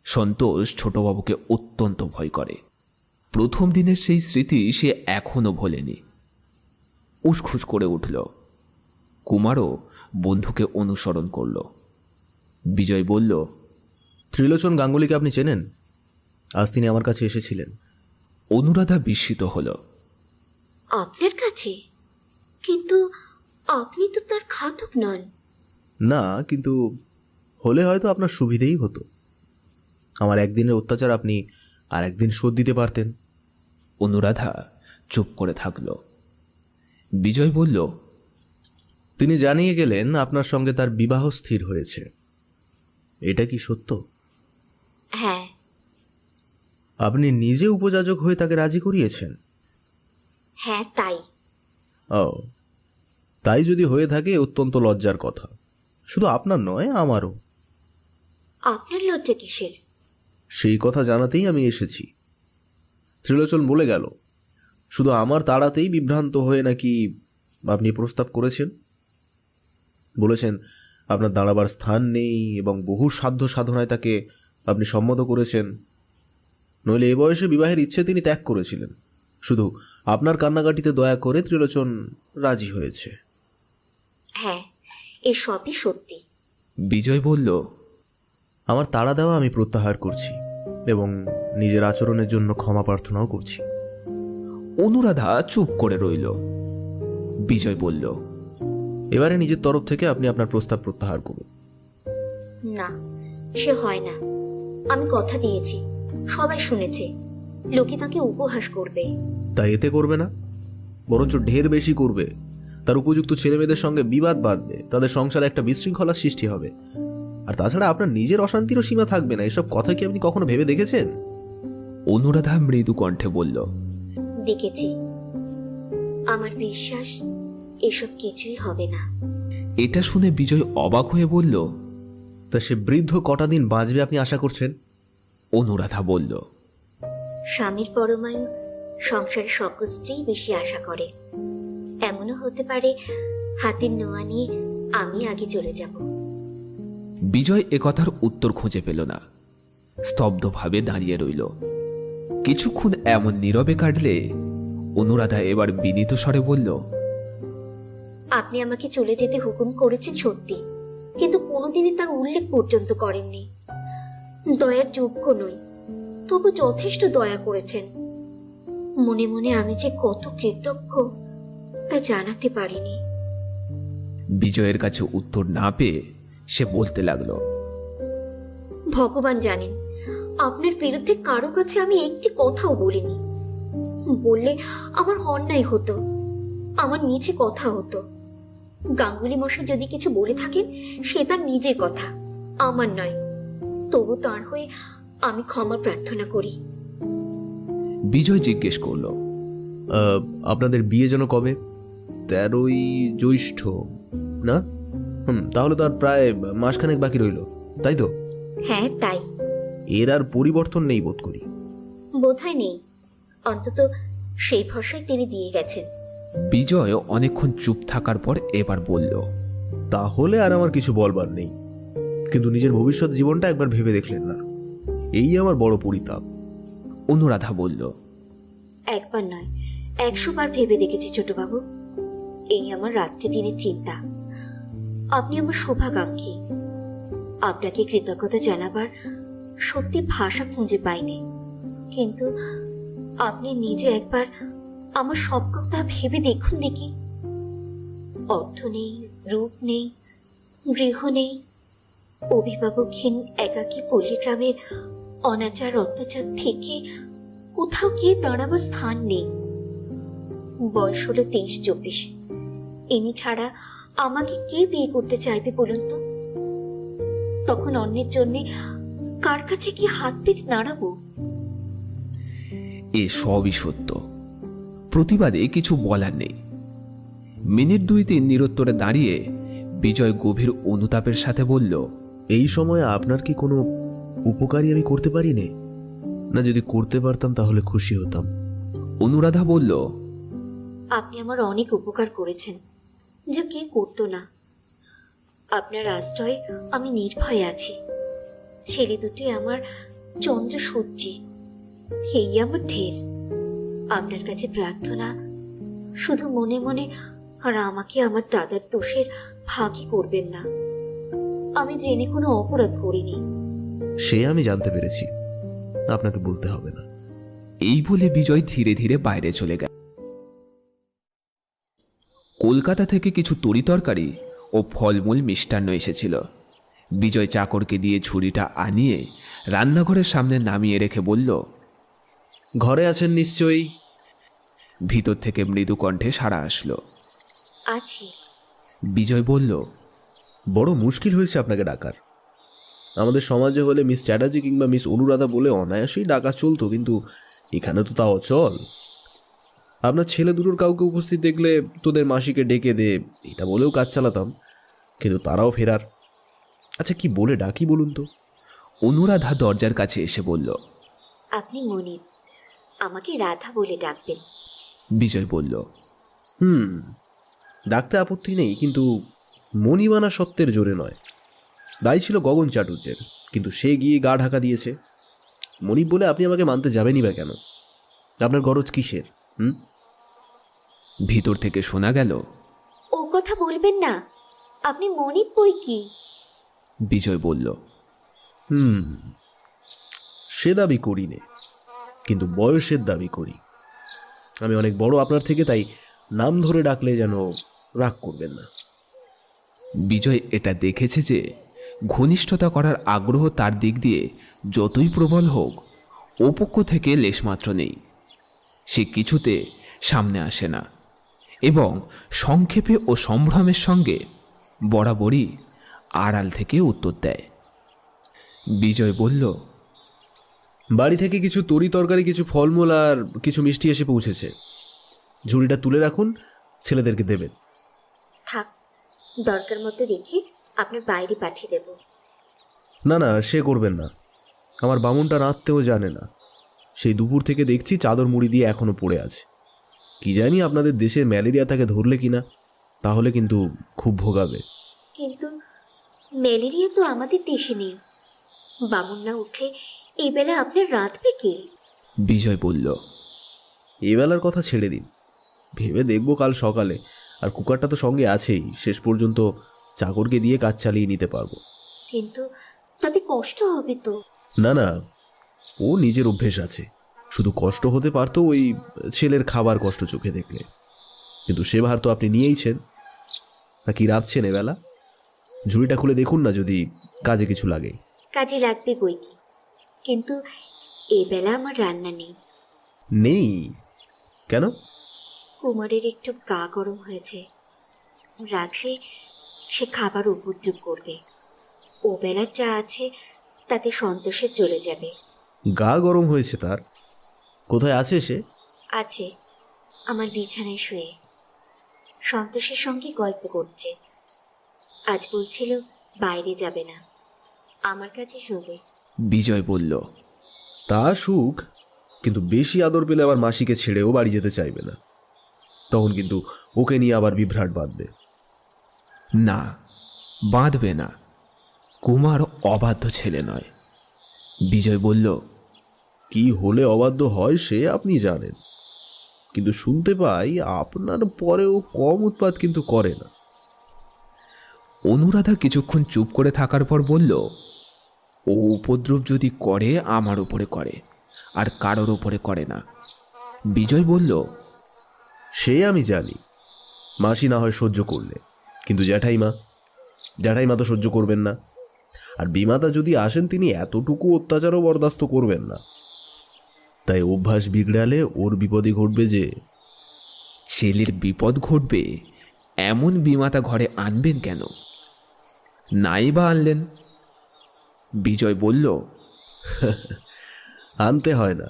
সন্তোষ ছোটবাবুকে অত্যন্ত ভয় করে। প্রথম দিনের সেই স্মৃতি সে এখনো ভোলেনি। উসখুস করে উঠল। কুমারও বন্ধুকে অনুসরণ করল। বিজয় বলল, ত্রিলোচন গাঙ্গুলিকে আপনি চেনেন? আজ তিনি আমার কাছে এসেছিলেন। অনুরাধা বিস্মিত হল। আপনার কাছে? কিন্তু আপনি তো তার ঘাতক নন। না, কিন্তু হলে হয়তো আপনার সুবিধেই হতো। আমার একদিনের অত্যাচার আপনি আর একদিন শোধ দিতে পারতেন। অনুরাধা চুপ করে থাকল। বিজয় বলল, তিনি জানিয়ে গেলেন আপনার সঙ্গে তার বিবাহ স্থির হয়েছে। এটা কি সত্য? হ্যাঁ। আপনি নিজে উপযাজক হয়ে তাকে রাজি করিয়েছেন? হ্যাঁ, তাই। ও, তাই যদি হয়ে থাকে অত্যন্ত লজ্জার কথা। শুধু আপনার নয়, আমারও। আপনার লজ্জা কিসের? সেই কথা জানাতেই আমি এসেছি। ত্রিলোচন বলে গেল শুধু আমার তাড়াতেই বিভ্রান্ত হয়ে নাকি আপনি প্রস্তাব করেছেন। বলেছেন আপনার দাঁড়াবার স্থান নেই এবং বহু সাধ্য সাধনায় তাকে আপনি সম্মত করেছেন। নইলে এ বয়সে বিবাহের ইচ্ছে তিনি ত্যাগ করেছিলেন। শুধু আপনার কান্নাকাটিতে দয়া করে ত্রিলোচন রাজি হয়েছে। হ্যাঁ, এসবই সত্যি। বিজয় বলল, আমার তাড়া দেওয়া আমি প্রত্যাহার করছি এবং নিজের আচরণের জন্য ক্ষমা প্রার্থনাও করছি। অনুরাধা চুপ করে রইল। বিজয় বলল, এবারে নিজের তরফ থেকে আপনি আপনার প্রস্তাব প্রত্যাহার করুন। না, সে হয় না। আমি কথা দিয়েছি, সবাই শুনেছে। লোকে তাকে উপহাস করবে। তা এতে করবে না, বরঞ্চ ঢের বেশি করবে। তার উপযুক্ত ছেলেমেয়েদের সঙ্গে বিবাদ বাঁধবে, তাদের সংসারে একটা বিশৃঙ্খলার সৃষ্টি হবে। আর তাছাড়া আপনার নিজের অশান্তিরও সীমা থাকবে না। এসব কথা কি আপনি কখনো ভেবে দেখেছেন? অনুরাধা মৃদু কণ্ঠে বলল, দেখেছি। আমার বিশ্বাস এসব কিছুই হবে না। এটা শুনে বিজয় অবাক হয়ে বলল, তা সে বৃদ্ধ কটা দিন বাঁচবে আপনি আশা করছেন? অনুরাধা বলল, স্বামীর পরমায়ু সংসারে সকল স্ত্রী বেশি আশা করে। এমনও হতে পারে হাতের নোয়া নিয়ে আমি আগে চলে যাব। বিজয় একথার উত্তর খুঁজে পেল না, স্তব্ধভাবে দাঁড়িয়ে রইল। কিছুক্ষণ এমন নীরবে কাটলে অনুরাধা এবার বিনীত স্বরে বলল, আপনি আমাকে চলে যেতে হুকুম করেছেন সত্যি, কিন্তু কোনোদিনই তার উল্লেখ পর্যন্ত করেননি। দয়ার যোগ্য নই, তবু যথেষ্ট দয়া করেছেন। মনে মনে আমি যে কত কৃতজ্ঞ তা জানাতে পারিনি। বিজয়ের কাছে উত্তর না পেয়ে সে বলতে লাগলো, ভগবান জানেন, আপনার বিরুদ্ধে কারো কাছে আমি একটি কথাও বলিনি। বললে আমার অন্যায় হতো, আমার নিচে কথা হতো। গাঙ্গুলি মশাই যদি কিছু বলে থাকেন সে তার নিজের কথা, আমার নয়। তবু তার হয়ে আমি ক্ষমা প্রার্থনা করি। বিজয় জিজ্ঞেস করলো, আপনাদের বিয়ে যেন কবে? 13ই জ্যৈষ্ঠ না? তাহলে তো আর প্রায় মাসখানেক বাকি রইল, তাই তো? হ্যাঁ তাই। এর আর পরিবর্তন নেই বোধ করি। বোধহয় নেই, অন্তত সেই ভরসায় তিনি দিয়ে গেছেন। বিজয় অনেকক্ষণ চুপ থাকার পর এবার বলল, তাহলে আর আমার কিছু বলবার নেই, কিন্তু নিজের ভবিষ্যৎ জীবনটা একবার ভেবে দেখলেন না, এই আমার বড় পরিতাপ। অনুরাধা বলল, একবার নয় 100 বার ভেবে দেখেছি ছোটবাবু। এই আমার রাত্রি দিনের চিন্তা। আপনি আমার শুভাকাঙ্ক্ষী। আপনাকে কৃতজ্ঞতা জানাবার সত্যি ভাষা খুঁজে পাইনি, কিন্তু আপনি নিজে একবার আমার সব কথা ভেবে দেখুন দেখি। অর্থ নেই, রূপ নেই, গৃহ নেই, অভিভাবকহীন একাকী পল্লীগ্রামের অনাচার অত্যাচার থেকে কোথাও গিয়ে দাঁড়াবার স্থান নেই। বয়স হলো 23-24। ইনি ছাড়া আমাকে কে বিয়ে করতে চাইবে বলুন তো? তখন অন্যের জন্যে কার কাছে কি হাত পেতে দাঁড়াবো? এ সবই সত্য, প্রতিবাদে কিছু বলার নেই। মিনিট 2-3 নিরুত্তরে দাঁড়িয়ে বিজয় গভীর অনুতাপের সাথে বলল, এই সময় আপনার কি কোনো উপকারই আমি করতে পারি না? যদি করতে পারতাম তাহলে খুশি হতাম। অনুরাধা বলল, আপনি আমার অনেক উপকার করেছেন, যা কে করতো না। আপনার আশ্রয়ে আমি নির্ভয়ে আছি। ছেলে দুটি আমার চন্দ্র সূর্যি, এই আমার ঢের। আপনার কাছে প্রার্থনা, শুধু মনে মনে আর আমাকে আমার দাদার দোষের ভাগই করবেন না। আমি জেনে কোনো অপরাধ করিনি। সে আমি জানতে পেরেছি, আপনাকে বলতে হবে না। এই বলে বিজয় ধীরে ধীরে বাইরে চলে গেল। কলকাতা থেকে কিছু তরিতরকারি ও ফলমূল মিষ্টান্ন এসেছিল। বিজয় চাকরকে দিয়ে ছুরিটা আনিয়ে রান্নাঘরের সামনে নামিয়ে রেখে বলল, ঘরে আছেন নিশ্চয়ই? ভিতর থেকে মৃদু কণ্ঠে সাড়া আসলো, আছি। বিজয় বলল, বড় মুশকিল হয়েছে আপনাকে ডাকার। আমাদের সমাজে হলে মিস চ্যাটার্জি কিংবা মিস অনুরাধা বলে অনায়াসেই ডাকা চলতো, কিন্তু এখানে তো তা অচল। আপনার ছেলে দুটোর কাউকে উপস্থিত দেখলে তোদের মাসিকে ডেকে দে এটা বলেও কাজ চালাতাম, কিন্তু তারাও ফেরার। আচ্ছা কি বলে ডাকি বলুন তো? অনুরাধা দরজার কাছে এসে বলল, আপনি মনিব, আমাকে রাধা বলে ডাকবেন। বিজয় বলল, ডাকতে আপত্তি নেই, কিন্তু মণিবানা সত্যের জোরে নয়। দায় ছিল গগন চাটুর্যের, কিন্তু সে গিয়ে গা ঢাকা দিয়েছে। মনিব বলে আপনি আমাকে মানতে যাবেনই বা কেন? আপনার গরজ কিসের? ভিতর থেকে শোনা গেল, ও কথা বলবেন না, আপনি মনিব বই কি? বিজয় বলল, সে দাবি করি নে, কিন্তু বয়সের দাবি করি। আমি অনেক বড় আপনার থেকে, তাই নাম ধরে ডাকলে যেন রাগ করবেন না। বিজয় এটা দেখেছে যে ঘনিষ্ঠতা করার আগ্রহ তার দিক দিয়ে যতই প্রবল হোক, ওপক্ষ থেকে লেশমাত্র নেই। সে কিছুতে সামনে আসে না এবং সংক্ষেপে ও সম্ভ্রমের সঙ্গে বরাবরই আড়াল থেকে উত্তর দেয়। বিজয় বলল, বাড়ি থেকে কিছু তরি তরকারি, কিছু ফলমূল আর কিছু মিষ্টি এসে পৌঁছেছে। ঝুড়িটা তুলে রাখুন, ছেলেদেরকে দেবেন। থাক, দরকার মতো রেখে আপনার বাইরে পাঠিয়ে দেব। না না, সে করবেন না। আমার বামুনটা রাঁধতেও জানে না। সেই দুপুর থেকে দেখছি চাদর মুড়ি দিয়ে এখনো পড়ে আছে। কি জানি আপনাদের দেশে ম্যালেরিয়া তাকে ধরলে কিনা, তাহলে কিন্তু খুব ভোগাবে। কিন্তু ম্যালেরিয়া তো আমাদের দেশে নেই। বামুন না উঠলে এই বেলা আপনার রাঁধবে কে? বিজয় বলল, এবেলার কথা ছেড়ে দিন, ভেবে দেখব কাল সকালে। আর কুকারটা তো সঙ্গে আছেই, শেষ পর্যন্ত চাকরকে দিয়ে কাজ চালিয়ে নিতে পারবো। কিন্তু তাতে কষ্ট হবে তো। না না, ও নিজের অভ্যেস আছে। শুধু কষ্ট হতে পারতো ওই ছেলের খাবার কষ্ট চোখে দেখলে, কিন্তু সে ভার তো আপনি নিয়েইছেন। তা কি রাঁধছেন এবেলা? ঝুড়িটা খুলে দেখুন না, যদি কাজে কিছু লাগে। কাজে লাগবে বই কি, কিন্তু এই বেলা আমার রান্না নেই। নেই কেন? কুমারের একটু গা গরম হয়েছে, রাখলে সে খাবার উপদ্রব করবে। ও বেলার যা আছে তাতে সন্তোষে চলে যাবে। গা গরম হয়েছে তার? কোথায় আছে সে? আছে আমার বিছানায় শুয়ে সন্তোষের সঙ্গে গল্প করছে। আজ বলছিল বাইরে যাবে না, আমার কাছে শোবে। বিজয় বলল, তা সুখ, কিন্তু বেশি আদর পেলে আবার মাসিকে ছেড়েও বাড়ি যেতে চাইবে না। তখন কিন্তু ওকে নিয়ে আবার বিভ্রাট বাঁধবে। না, বাঁধবে না। কুমার অবাধ্য ছেলে নয়। বিজয় বলল, কি হলে অবাধ্য হয় সে আপনি জানেন, কিন্তু শুনতে পাই আপনার পরেও কম উৎপাত কিন্তু করে না। অনুরাধা কিছুক্ষণ চুপ করে থাকার পর বলল, ও উপদ্রব যদি করে আমার উপরে করে, আর কারোর উপরে করে না। বিজয় বলল, সে আমি জানি, মাসি না হয় সহ্য করলে, কিন্তু জ্যাঠাইমা তো সহ্য করবেন না। আর বিমাতা যদি আসেন, তিনি এতটুকু অত্যাচারও বরদাস্ত করবেন না। তাই অভ্যাস বিগড়ালে ওর বিপদই ঘটবে। যে ছেলের বিপদ ঘটবে এমন বিমাতা ঘরে আনবেন কেন? নাই বা আনলেন? বিজয় বলল, আনতে হয় না।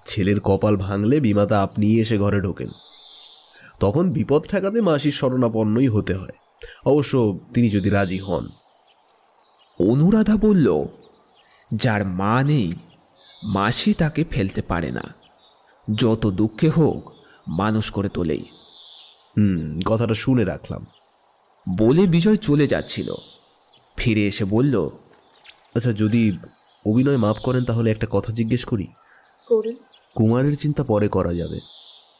ছেলের কপাল ভাঙলে বিমাতা আপনিই এসে ঘরে ঢোকেন। তখন বিপদ ঠেকাতে মাসির শরণাপন্নই হতে হয়, অবশ্য তিনি যদি রাজি হন। অনুরাধা বলল, যার মা নেই মাসি তাকে ফেলতে পারে না, যত দুঃখে হোক মানুষ করে তোলেই। কথাটা শুনে রাখলাম। বলে বিজয় চলে যাচ্ছিল, ফিরে এসে বলল, আচ্ছা, যদি অভিনয় মাফ করেন তাহলে একটা কথা জিজ্ঞেস করি। করুন। কুমারের চিন্তা পরে করা যাবে,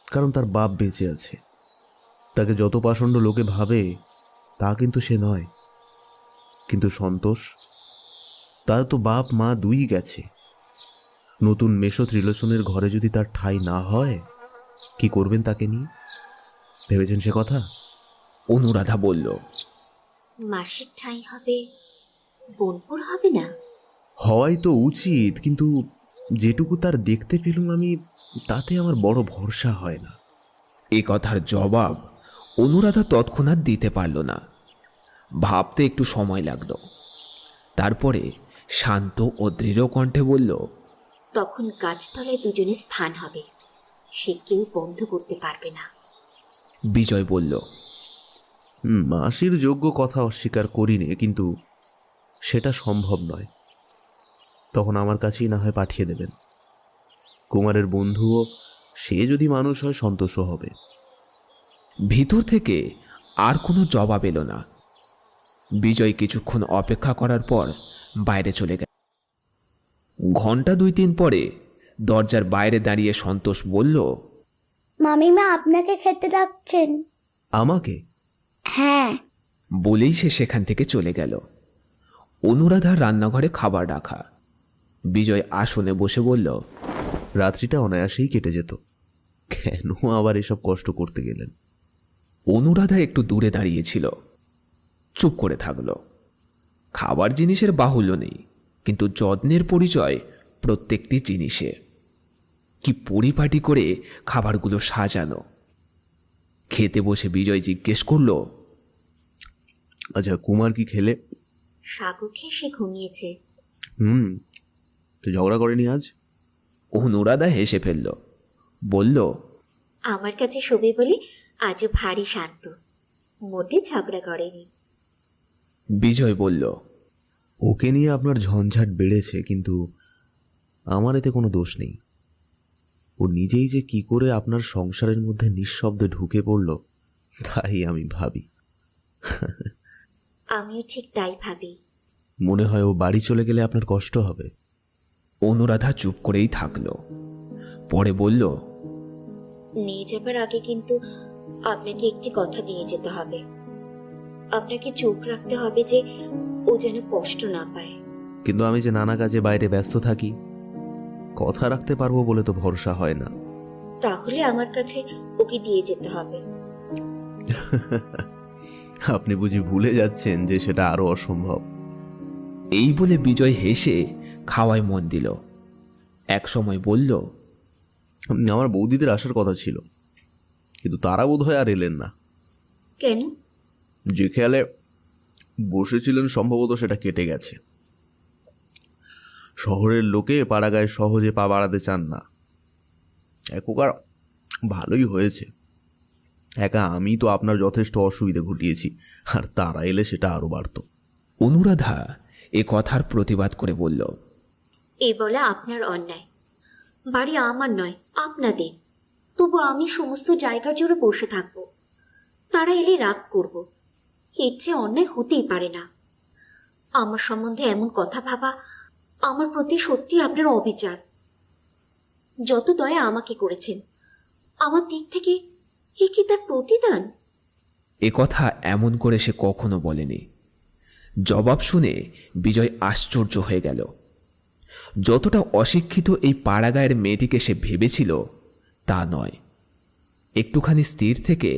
কারণ তার বাপ বেঁচে আছে। তাকে যত পাষণ্ড লোকে ভাবে তা কিন্তু সে নয়। কিন্তু সন্তোষ, তার তো বাপ মা দুই গেছে। নতুন মেশো ত্রিলোচনের ঘরে যদি তার ঠাঁই না হয়, কি করবেন তাকে নিয়ে? ভেবেছেন সে কথা? অনুরাধা বলল, মাসির ঠাঁই হবে, বোনপুর হবে না? হওয়াই তো উচিত, কিন্তু যেটুকু তার দেখতে পেলুম আমি, তাতে আমার বড় ভরসা হয় না। এ কথার জবাব অনুরাধা তৎক্ষণাৎ দিতে পারল না। ভাবতে একটু সময় লাগল। তারপরে শান্ত ও দৃঢ় কণ্ঠে বলল, তখন গাছতলায় দুজনের স্থান হবে, সে কেউ বন্ধ করতে পারবে না। বিজয় বলল, মাসির যোগ্য কথা অস্বীকার করিনি, কিন্তু সেটা সম্ভব নয়। তখন আমার কাছেই না হয় পাঠিয়ে দেবেন। কুমারের বন্ধুও সে যদি মানুষ হয়, সন্তোষও হবে। ভিতর থেকে আর কোনো জবাব এলো না। বিজয় কিছুক্ষণ অপেক্ষা করার পর বাইরে চলে গেল। ঘন্টা 2-3 পরে দরজার বাইরে দাঁড়িয়ে সন্তোষ বলল, মামিমা আপনাকে খেতে ডাকছেন। আমাকে? হ্যাঁ। বলেই সে সেখান থেকে চলে গেল। অনুরাধার রান্নাঘরে খাবার রাখা। বিজয় আসনে বসে বলল, রাত্রিটা অনায়াসেই কেটে যেত, কেন আবার এসব কষ্ট করতে গেলেন? অনুরাধা একটু দূরে দাঁড়িয়েছিল, চুপ করে থাকল। খাবার জিনিসের বাহুল্য নেই, কিন্তু যত্নের পরিচয় প্রত্যেকটি জিনিসে। কি পরিপাটি করে খাবারগুলো সাজানো। খেতে বসে বিজয় জিজ্ঞেস করলো, আচ্ছা, কুমার কি খেলে? সাগু খেয়ে সে ঘুমিয়েছে। তো ঝগড়া করেনি আজ? অনুরাধা হেসে ফেলল, বলল, আমার কাছে শোবে বলে আজও ভারী শান্ত, মোটে ঝগড়া করেনি। বিজয় বলল, ওকে নিয়ে আপনার ঝঞ্ঝাট বেড়েছে, কিন্তু আমার এতে কোনো দোষ নেই। ও নিজেই যে কি করে আপনার সংসারের মধ্যে নিঃশব্দে ঢুকে পড়ল তাই আমি ভাবি। আমিও ঠিক তাই ভাবি। মনে হয় ও বাড়ি চলে গেলে আপনার কষ্ট হবে। অনুরাধা চুপ করেই থাকলো। পরে বলল, নিয়ে যাবার আগে কিন্তু আপনাকে একটি কথা দিয়ে যেতে হবে। আপনাকে চোখ রাখতে হবে যে ও যেন কষ্ট না পায়। কিন্তু আমি যে নানা কাজে বাইরে ব্যস্ত থাকি, কথা রাখতে পারবো বলে তো ভরসা হয় না। তাহলে আমার কাছে ওকে দিয়ে যেতে হবে। আপনি বুঝি ভুলে যাচ্ছেন যে সেটা আরো অসম্ভব। এই বলে বিজয় হেসে খাওয়ায় মন দিল। এক সময় বলল, আমার বৌদিদের আসার কথা ছিল, কিন্তু তারা বোধহয় আর এলেন না। কেন? যে খেয়ালে বসেছিলেন সম্ভবত সেটা কেটে গেছে। শহরের লোকে পাড়াগায় সহজে পা বাড়াতে চান না। একবার ভালোই হয়েছে, একা আমি তো আপনার যথেষ্ট অসুবিধে ঘটিয়েছি, আর তারা এলে সেটা আরো বাড়ত। অনুরাধা এ কথার প্রতিবাদ করে বলল, এই বলা আপনার অন্যায়। বাড়ি আমার নয়, আপনাদের। তবু আমি সমস্ত জায়গা জুড়ে বসে থাকবো, তারা এলে রাগ করব। এর চেয়ে অন্যায় হতেই পারে না। আমার সম্বন্ধে এমন কথা ভাবা আমার প্রতি সত্যি আপনার অবিচার। যত দয়া আমাকে করেছেন, আমার দিক থেকে এ কি তার প্রতিদান? এ কথা এমন করে সে কখনো বলেনি। জবাব শুনে বিজয় আশ্চর্য হয়ে গেল। যতটা অশিক্ষিত এই পাড়াগায়ের মেয়েটিকে সে ভেবেছিল তা নয়। একটুখানি স্থির থেকে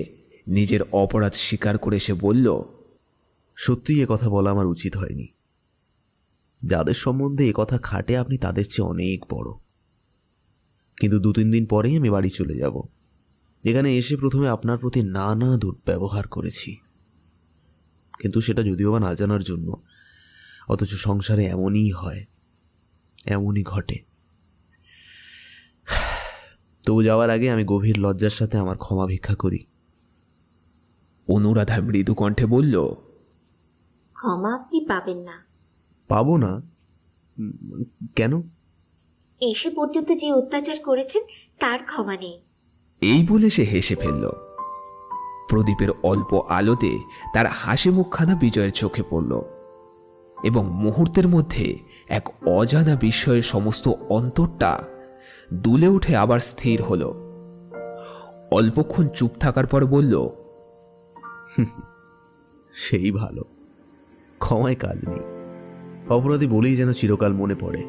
নিজের অপরাধ স্বীকার করে সে বলল, সত্যিই এ কথা বলা আমার উচিত হয়নি। যাদের সম্বন্ধে এ কথা খাটে আপনি তাদের চেয়ে অনেক বড়। কিন্তু 2-3 দিন পরেই আমি বাড়ি চলে যাব। এখানে এসে প্রথমে আপনার প্রতি নানা দুর্ব্যবহার করেছি, কিন্তু সেটা যদিও বা না জানার জন্য। অথচ সংসারে এমনই হয়, এমনই ঘটে। তবু যাওয়ার আগে আমি গভীর লজ্জার সাথে আমার ক্ষমা ভিক্ষা করি। অনুরাধা মৃদু কণ্ঠে বলল, ক্ষমা আপনি পাবেন না। পাবো না? কেন? এসে পর্যন্ত যে অত্যাচার করেছেন তার ক্ষমা নেই। এই বলে সে হেসে ফেলল। প্রদীপের অল্প আলোতে তার হাসি মুখখানা বিজয়ের চোখে পড়ল, এবং মুহূর্তের মধ্যে এক অজানা বিস্ময়ে সমস্ত অন্তরটা দুলে উঠে আবার স্থির হল। অল্পক্ষণ চুপ থাকার পর বলল, সেই ভালো, ক্ষমায় কাজ নেই। অপরাধী বলেই যেন চিরকাল মনে পড়ে।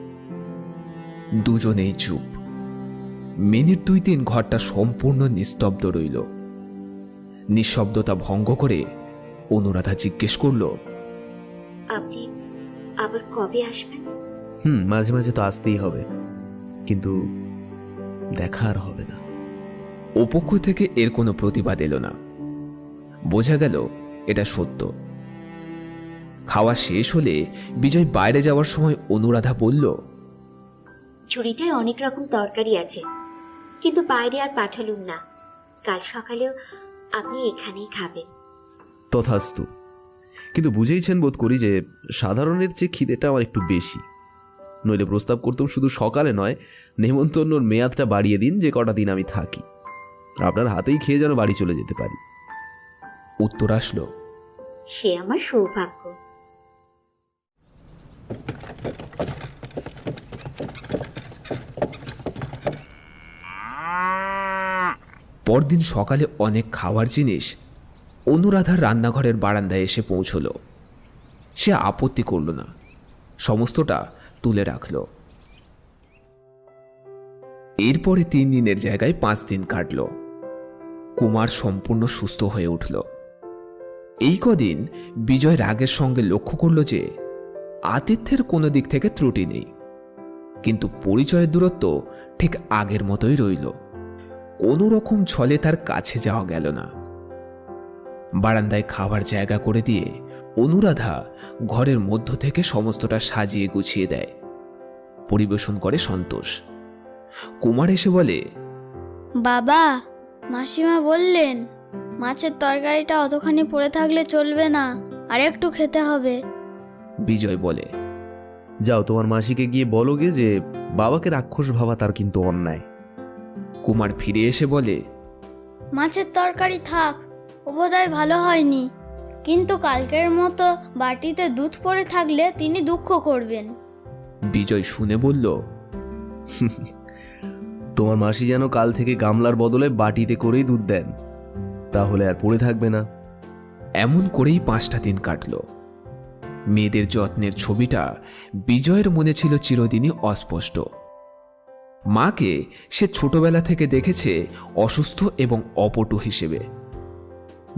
দুজনেই চুপ। মিনিট 2-3 ঘরটা সম্পূর্ণ নিস্তব্ধ রইল। নিঃশব্দতা ভঙ্গ করে অনুরাধা জিজ্ঞেস করল, আপনি আবার কবে আসবেন? মাঝে মাঝে তো আসতেই হবে, কিন্তু দেখা আর হবে না। ওপক্ষ থেকে এর কোনো প্রতিবাদ এলো না। বোঝা গেল এটা সত্য। খাওয়া শেষ হলে বিজয় বাইরে যাওয়ার সময় অনুরাধা বলল, ঝুড়িটায় অনেক রকম তরকারি আছে, কিন্তু বাইরে আর পাঠালুম না। কাল সকালেও আপনি এখানেই খাবেন। তথাস্তু। কিন্তু বুঝেইছেন বোধ করি যে সাধারণের চেয়ে খিদেটা আমার একটু বেশি। নইলে প্রস্তাব করতাম শুধু সকালে নয়, নেমন্তন্নর মেয়াদটা বাড়িয়ে দিন, যে কটা দিন আমি থাকি আপনার হাতেই খেয়ে যেন বাড়ি চলে যেতে পারি। উত্তর আসলো, সে আমার সৌভাগ্য। পরদিন সকালে অনেক খাওয়ার জিনিস অনুরাধার রান্নাঘরের বারান্দায় এসে পৌঁছল। সে আপত্তি করল না, সমস্তটা তুলে রাখল। এরপরে 3 দিনের জায়গায় 5 দিন কাটল। কুমার সম্পূর্ণ সুস্থ হয়ে উঠল। এই কদিন বিজয় রাগের সঙ্গে লক্ষ্য করল যে আতিথ্যের কোনো দিক থেকে ত্রুটি নেই। কিন্তু পরিচয়ের দূরত্ব ঠিক আগের মতোই রইল। কোনো রকম ছলে তার কাছে যাওয়া গেল না। বারান্দায় খাবার জায়গা করে দিয়ে অনুরাধা ঘরের মধ্য থেকে সমস্তটা সাজিয়ে গুছিয়ে দেয়। পরিবেশন করে সন্তোষ। কুমার এসে বলে, বাবা, মাসিমা বললেন মাছের তরকারিটা অতখানি পড়ে থাকলে চলবে না, আর একটু খেতে হবে। বিজয় বলে, যাও তোমার মাসিকে গিয়ে বলো গে যে বাবাকে রাক্ষস ভাবা তার কিন্তু অন্যায়। কুমার ফিরে এসে বলে, মাছের তরকারি থাক, ও বোধহয় ভালো হয়নি, কিন্তু কালকের মতো বাটিতে দুধ পড়ে থাকলে তিনি দুঃখ করবেন। বিজয় শুনে বলল, তোমার মাসি যেন কাল থেকে গামলার বদলে বাটিতে করেই দুধ দেন, তাহলে আর পড়ে থাকবে না। এমন করেই 5টা দিন কাটল। মেয়েদের যত্নের ছবিটা বিজয়ের মনে ছিল চিরদিনই অস্পষ্ট। মাকে সে ছোটবেলা থেকে দেখেছে অসুস্থ এবং অপটু হিসেবে।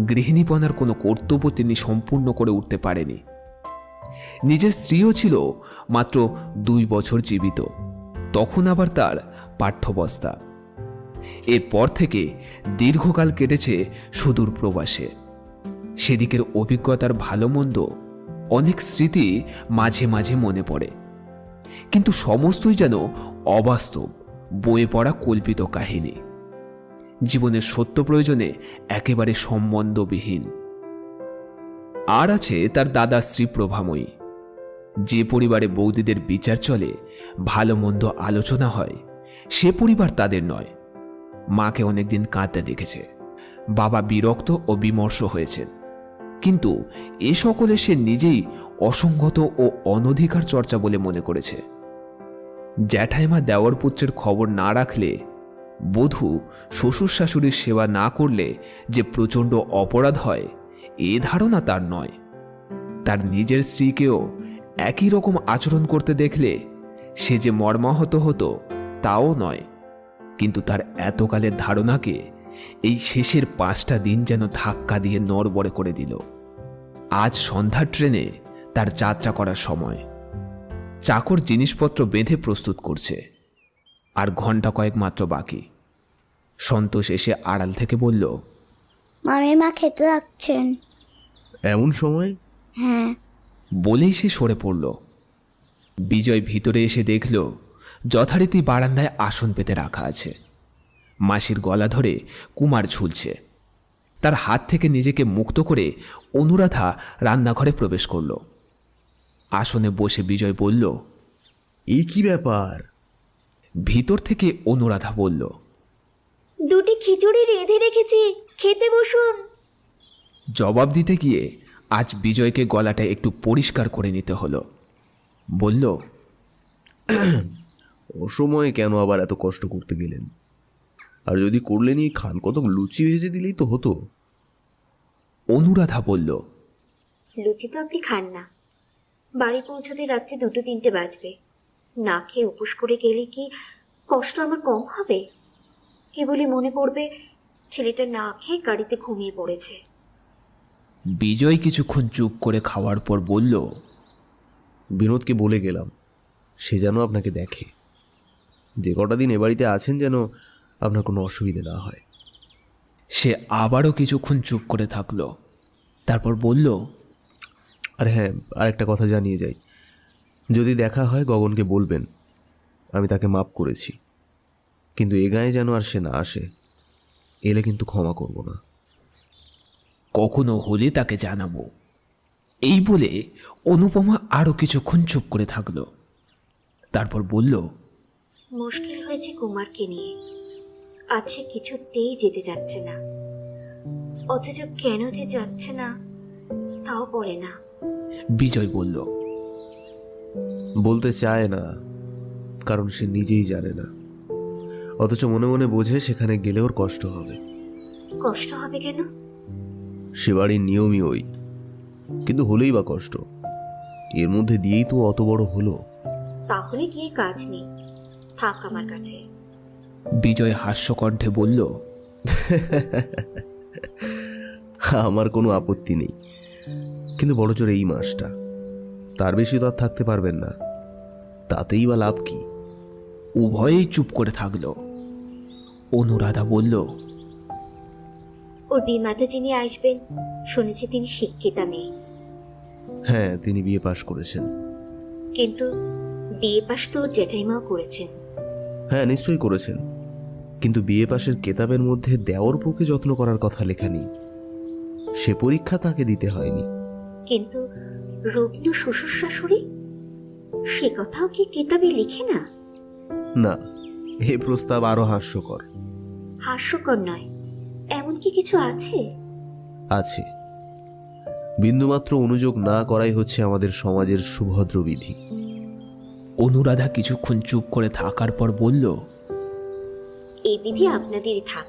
গৃহিণীপনার কোনো কর্তব্য তিনি সম্পূর্ণ করে উঠতে পারেনি। নিজের স্ত্রীও ছিল মাত্র 2 বছর জীবিত, তখন আবার তার পাঠ্যবস্থা। এরপর থেকে দীর্ঘকাল কেটেছে সুদূর প্রবাসে। সেদিকের অভিজ্ঞতার ভালো মন্দ অনেক স্মৃতি মাঝে মাঝে মনে পড়ে, কিন্তু সমস্তই যেন অবাস্তব, বয়ে পড়া কল্পিত কাহিনী, জীবনের সত্য প্রয়োজনে একেবারে সম্বন্ধবিহীন। আর আছে তার দাদা শ্রী প্রভাময়ী। যে পরিবারে বৌদিদের বিচার চলে, ভালো মন্দ আলোচনা হয়, সে পরিবার তাদের নয়। মাকে অনেকদিন কাঁদতে দেখেছে, বাবা বিরক্ত ও বিমর্ষ হয়েছেন, কিন্তু এ সকলে সে নিজেই অসংগত ও অনধিকার চর্চা বলে মনে করেছে। জ্যাঠাইমা দেওয়ার পুত্রের খবর না রাখলে, বধূ শ্বশুর শাশুড়ির সেবা না করলে যে প্রচণ্ড অপরাধ হয়, এ ধারণা তার নয়। তার নিজের স্ত্রীকেও একই রকম আচরণ করতে দেখলে সে যে মর্মাহত হতো তাও নয়, কিন্তু তার এতকালের ধারণাকে এই শেষের 5টা দিন যেন ধাক্কা দিয়ে নড়বড়ে করে দিল। আজ সন্ধ্যার ট্রেনে তার যাত্রা করার সময়। চাকর জিনিসপত্র বেঁধে প্রস্তুত করছে, আর ঘন্টা কয়েক মাত্র বাকি। সন্তোষ এসে আড়াল থেকে বলল, মামিমা খেতে রাখছেন। এমন সময়? হ্যাঁ। বলেই সে সরে পড়ল। বিজয় ভিতরে এসে দেখল যথারীতি বারান্দায় আসন পেতে রাখা আছে। মাসির গলা ধরে কুমার ঝুলছে। তার হাত থেকে নিজেকে মুক্ত করে অনুরাধা রান্নাঘরে প্রবেশ করল। আসনে বসে বিজয় বলল, এই কি ব্যাপার? ভিতর থেকে অনুরাধা বলল, 2টি খিচুড়ি রেঁধে রেখেছি, খেতে বসুন। জবাব দিতে গিয়ে আজ বিজয়কে গলাটা একটু পরিষ্কার করে নিতে হলো। বলল, অসময়ে কেন আবার এত কষ্ট করতে গেলেন? আর যদি করলেনই, খান কতক লুচি ভেজে দিলেই তো হতো। অনুরাধা বলল, লুচি তো আপনি খান না, বাড়ি পৌঁছতে রাত্রে 2-3টে বাজবে। না খেয়ে উপোস করে গেলে কি কষ্ট আমার কম হবে? কেবলই মনে পড়বে ছেলেটা না খেয়ে গাড়িতে ঘুমিয়ে পড়েছে। বিজয় কিছুক্ষণ চুপ করে খাওয়ার পর বলল, বিনোদকে বলে গেলাম সে যেন আপনাকে দেখে। যে কটা দিন এ বাড়িতে আছেন যেন আপনার কোনো অসুবিধে না হয়। সে আবারও কিছুক্ষণ চুপ করে থাকলো, তারপর বলল, আর হ্যাঁ, আরেকটা কথা জানিয়ে যাই, যদি দেখা হয় গগনকে বলবেন আমি তাকে মাপ করেছি, কিন্তু এ গায়ে যেন আর সে না আসে। এলে কিন্তু ক্ষমা করব না। কখনো হলে তাকে জানাবো। এই বলে অনুপমা আরো কিছুক্ষণ চুপ করে থাকলো, তারপর বলল, মুশকিল হয়েছে কুমারকে নিয়ে। আজ সে কিছুতেই যেতে যাচ্ছে না, অথচ কেন যে যাচ্ছে না তাও বলে না। বিজয় বলল, বলতে চায় না, কারণ সে নিজেই জানে না, অথচ মনে মনে বোঝে সেখানে গেলে ওর কষ্ট হবে। কষ্ট হবে কেন? সে বাড়ির নিয়মই ওই, কিন্তু হলেই বা কষ্ট। এর মধ্যে দিয়েই তো অত বড় হলো। তাহলে গিয়ে কাজ নেই, থাক আমার কাছে। বিজয় হাস্যকণ্ঠে বলল, আমার কোনো আপত্তি নেই, কিন্তু বড় জোর এই মাসটা, তার বেশি তো আর থাকতে পারবেন না। তাতেই বা লাভ কি? উভয়েই চুপ করে থাকলো। অনুরাধা বলল, ওর বিমাতে যিনি আসবেন শুনেছি তিনি শিক্ষিতা মেয়ে, হ্যাঁ, তিনি বিয়ে পাশ করেছেন। কিন্তু বিয়ে পাশ তো ওর জ্যাঠাইমাও করেছেন। হ্যাঁ, নিশ্চয়ই করেছেন, কিন্তু বিয়ে পাশের কেতাবের মধ্যে দেওর পক্ষে যত্ন করার কথা লেখা নেই। সে পরীক্ষা তাকে দিতে হয়নি। কিন্তু রুগ্ন শ্বশুর শাশুড়ি, সে কথাও কি কেতাবে লিখে না? না, এ প্রস্তাব আরো হাস্যকর। হাস্যকর নয়, এমন কি কিছু আছে? আছে। বিন্দুমাত্র অনুযোগ না করাই হচ্ছে আমাদের সমাজের সুভদ্র বিধি। অনুরাধা কিছুক্ষণ চুপ করে থাকার পর বলল, এই বিধি আপনাদেরই থাক,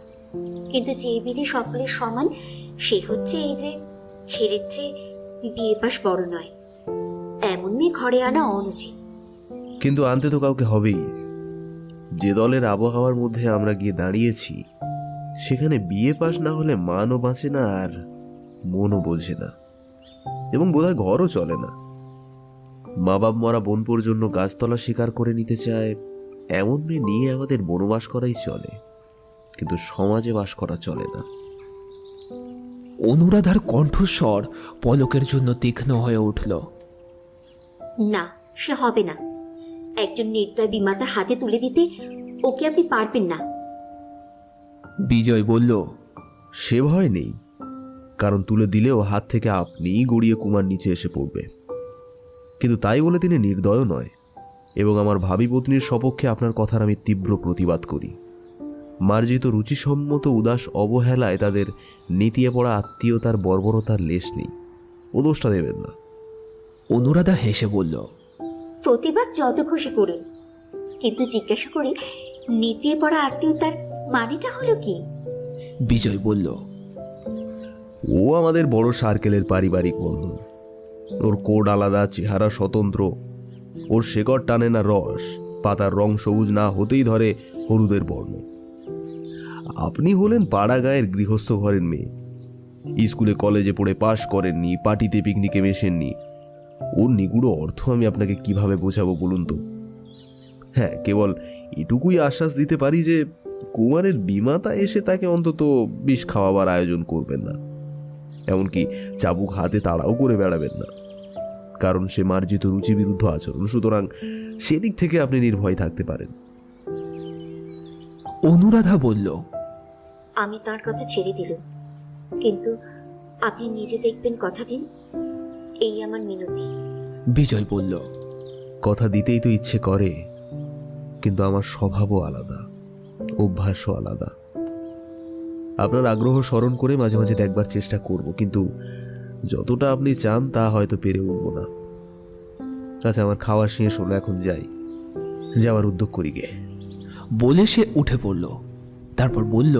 কিন্তু যে বিধি সকলের সমান সে হচ্ছে এই যে ছেলের চেয়ে বিয়ে পাশ বড় নয়, এমন মেয়ে ঘরে আনা অনুচিত। কিন্তু আনতে তো কাউকে হবেই। যে দলের আবহাওয়ার মধ্যে আমরা গিয়ে দাঁড়িয়েছি, সেখানে বিয়ে পাশ না হলে মানও বাঁচে না, আর মনও বোঝে না, এবং বোধহয় ঘরও চলে না। মা বাপ মরা বোনপোর জন্য গাছতলা শিকার করে নিতে চায় এমন মেয়ে নিয়ে আমাদের বনবাস করাই চলে, কিন্তু সমাজে বাস করা চলে না। অনুরাধার কণ্ঠস্বর পলকের জন্য তীক্ষ্ণ হয়ে উঠল। না, সে হবে না। একজন নির্দয় বিমাতার হাতে তুলে দিতে ওকে আপনি পারবেন না। বিজয় বলল, সে ভয় নেই, কারণ তুলে দিলেও হাত থেকে আপনিই গড়িয়ে কুমার নিচে এসে পড়বে। কিন্তু তাই বলে তিনি নির্দয় নয়, এবং আমার ভাবী পত্নীর সপক্ষে আপনার কথার আমি তীব্র প্রতিবাদ করি। মার্জিত রুচিসম্মত উদাস অবহেলায় তাদের নীতিয়ে পড়া আত্মীয়তার বর্বরতার লেশ নেই। ও দোষটা দেবেন না। অনুরাধা হেসে বলল, প্রতিবাদ যত খুশি করুন, কিন্তু জিজ্ঞাসা করে নীতিয়ে পড়া আত্মীয়তার মানেটা হলো কি? বিজয় বলল, ও আমাদের বড় সার্কেলের পারিবারিক বন্ধন। ওর কোড আলাদা, চেহারা স্বতন্ত্র। ওর শেকড় টানে না রস, পাতার রং সবুজ না হতেই ধরে হলুদের বর্ণ। আপনি হলেন পাড়া গায়ের গৃহস্থ ঘরের মেয়ে, স্কুলে কলেজে পড়ে পাশ করেননি, পার্টিতে পিকনিকে মেশেননি। ওর নিগুড়ো অর্থ আমি আপনাকে কিভাবে বোঝাবো বলুন তো? হ্যাঁ, কেবল এটুকুই আশ্বাস দিতে পারি যে কুমারের বিমাতা এসে তাকে অন্তত বিষ খাওয়াবার আয়োজন করবেন না, এমনকি চাবুক হাতে তাড়াও করে বেড়াবেন না, কারণ সে মার্জিত রুচি বিরুদ্ধ আচরণ। সুতরাং সেদিক থেকে আপনি নির্ভয় থাকতে পারেন। অনুরাধা বলল, আমি তার কথা ছেড়ে দিলাম, কিন্তু আপনি নিজে দেখবেন, কথা দিন, এই আমার মিনতি। বিজয় বলল, কথা দিতেই তো ইচ্ছে করে, কিন্তু আমার স্বভাবও আলাদা, অভ্যাসও আলাদা। আপনার আগ্রহ স্মরণ করে মাঝে মাঝে দেখবার চেষ্টা করব, কিন্তু যতটা আপনি চান তা হয়তো পেরে উঠব না। আচ্ছা, আমার খাওয়া শেষ হলো, এখন যাই, যাওয়ার উদ্যোগ করি গে। বলে সে উঠে পড়ল। তারপর বলল,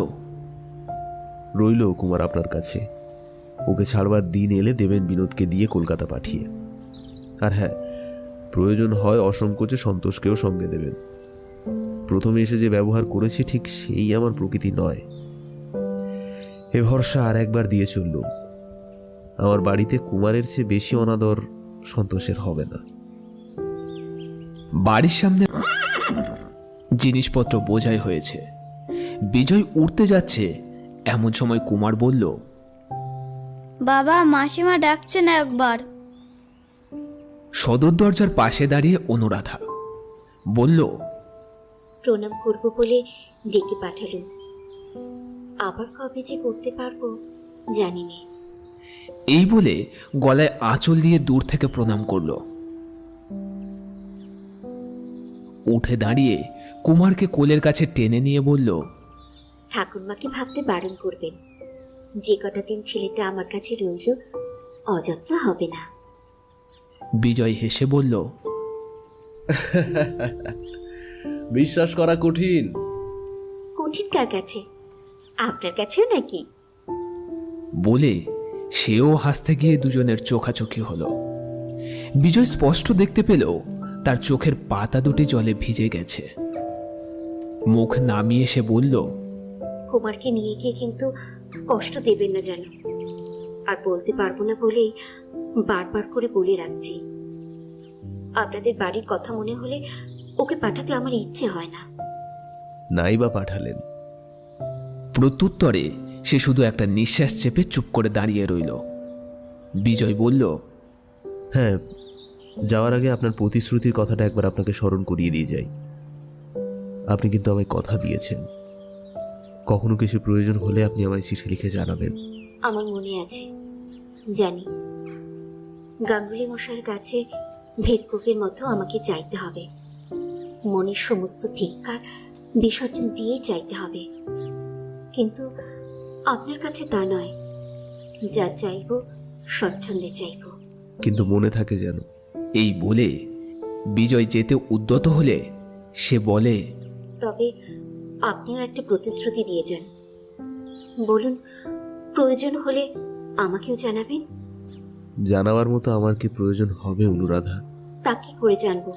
রইল কুমার আপনার কাছে। ওকে ছাড়বার দিন এলে দেবেন বিনোদকে দিয়ে কলকাতা পাঠিয়ে। আর হ্যাঁ, প্রয়োজন হয় অসংকোচে সন্তোষকেও সঙ্গে দেবেন। প্রথমে এসে যে ব্যবহার করেছি ঠিক সেই আমার প্রকৃতি নয়। এ ভরসা আর একবার দিয়ে চললুম। আমার বাড়িতে কুমারের চেয়ে বেশি অনাদর সন্তোষের হবে না। বাড়ির সামনে জিনিসপত্র বোঝাই হয়েছে। বিজয় উঠতে যাচ্ছে, এমন সময় কুমার বলল, বাবা, মাসিমা ডাকছেন একবার। সদর দরজার পাশে দাঁড়িয়ে অনুরাধা বলল, প্রণাম করব বলে ডেকে পাঠালুম, আবার কবে যে করতে পারবো জানি না। এই বলে গলায় আঁচল দিয়ে দূর থেকে প্রণাম করল। উঠে দাঁড়িয়ে কুমারকে কোলের কাছে টেনে নিয়ে বলল, ঠাকুরমাকে ভাবতে বারণ করবেন, যে কটা দিন ছেলেটা আমার কাছে রইল অযত্ন হবে না। বিজয় হেসে বলল, বিশ্বাস করা কঠিন। কঠিন কার কাছে? আপনার কাছেও নাকি? বলে সেও হাসতে গিয়ে দুজনের চোখাচোখি হলো। বিজয় স্পষ্ট দেখতে পেল তার চোখের পাতা দুটি জলে ভিজে গেছে। মুখ নামিয়ে সে বলল, কুমারকে নিয়ে গিয়ে কিন্তু কষ্ট দেবেন না যেন। আর বলতে পারবো না বলেই বারবার করে বলে রাখছি, আপনাদের বাড়ির কথা মনে হলে ওকে পাঠাতে আমার ইচ্ছে হয় না। নাই বা পাঠালেন? প্রত্যুত্তরে সে শুধু একটা নিঃশ্বাস চেপে চুপ করে দাঁড়িয়ে রইল। বিজয় বলল, হ্যাঁ, যাওয়ার আগে আপনার প্রতিশ্রুতির কথাটা একবার আপনাকে স্মরণ করিয়ে দিয়ে যাই। আপনি কিন্তু আমায় কথা দিয়েছেন, কখনো কিছু প্রয়োজন হলে আপনি আমায় চিঠি লিখে জানাবেন। আমার মনে আছে, জানি। গাঙ্গুলি মশাইয়ের কাছে ভিক্ষুকের মতো আমাকে চাইতে হবে, মনের সমস্ত ধিক্কার বিসর্জন দিয়ে চাইতে হবে। কিন্তু আপনার কাছে তা নয়, যা চাইব স্বচ্ছন্দে চাইব। কিন্তু মনে থাকে যেন। এই বলে বিজয় যেতে উদ্যত হলে সে বলে, তবে আপনিও একটা প্রতিশ্রুতি দিয়ে যান। বলুন, প্রয়োজন হলে আমাকেও জানাবেন। জানাবার মতো আমার কি প্রয়োজন হবে অনুরাধা? তা কি করে জানবো?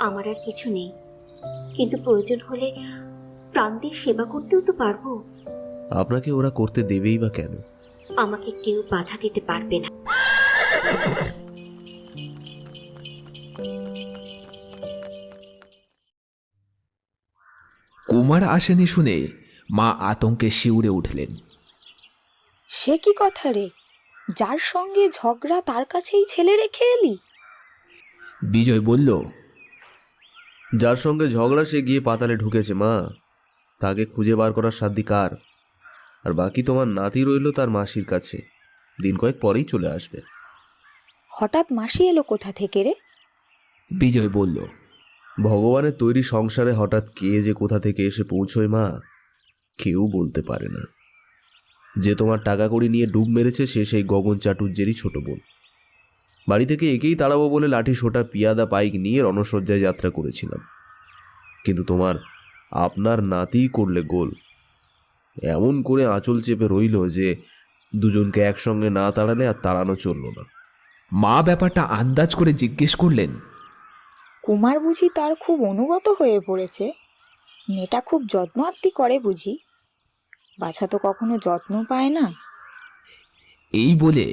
আমার আর কিছু নেই, কিন্তু প্রয়োজন হলে প্রাণ দিয়ে সেবা করতেও তো পারবো। আপনাকে ওরা করতে দেবেই বা কেন? আমাকে কেউ বাধা দিতে পারবে না। কুমার আসেনি শুনে মা আতঙ্কে শিউরে উঠলেন। সে কি কথা রে? যার সঙ্গে ঝগড়া তার কাছেই ছেলে রেখে এলি? বিজয় বলল, যার সঙ্গে ঝগড়া সে গিয়ে পাতালে ঢুকেছে মা, তাকে খুঁজে বার করার সাধ্য কার? আর বাকি তোমার নাতি রইল তার মাসির কাছে, দিন কয়েক পরেই চলে আসবে। হঠাৎ মাসি এলো কোথা থেকে রে? বিজয় বলল, ভগবানের তৈরি সংসারে হঠাৎ কে যে কোথা থেকে এসে পৌঁছয় মা, কেউ বলতে পারে না। যে তোমার টাকা কড়ি নিয়ে ডুব মেরেছে সে সেই গগন চাটুর্যেরই ছোট বোন। বাড়ি থেকে একেই তাড়াবো বলে লাঠি সোটা পিয়াদা পাইক নিয়ে রণসজ্জায় যাত্রা করেছিলাম, কিন্তু আপনার নাতি করলে গোল। এমন করে আঁচল চেপে রইল যে দুজনকে একসঙ্গে না তাড়ালে আর তাড়ানো চলল না। মা ব্যাপারটা আন্দাজ করে জিজ্ঞেস করলেন, কুমার বুঝি তার খুব অনুগত হয়ে পড়েছে? মেয়েটা খুব যত্ন আত্তি করে বুঝি? বাছা তো কখনো যত্ন পায় না। এই বলে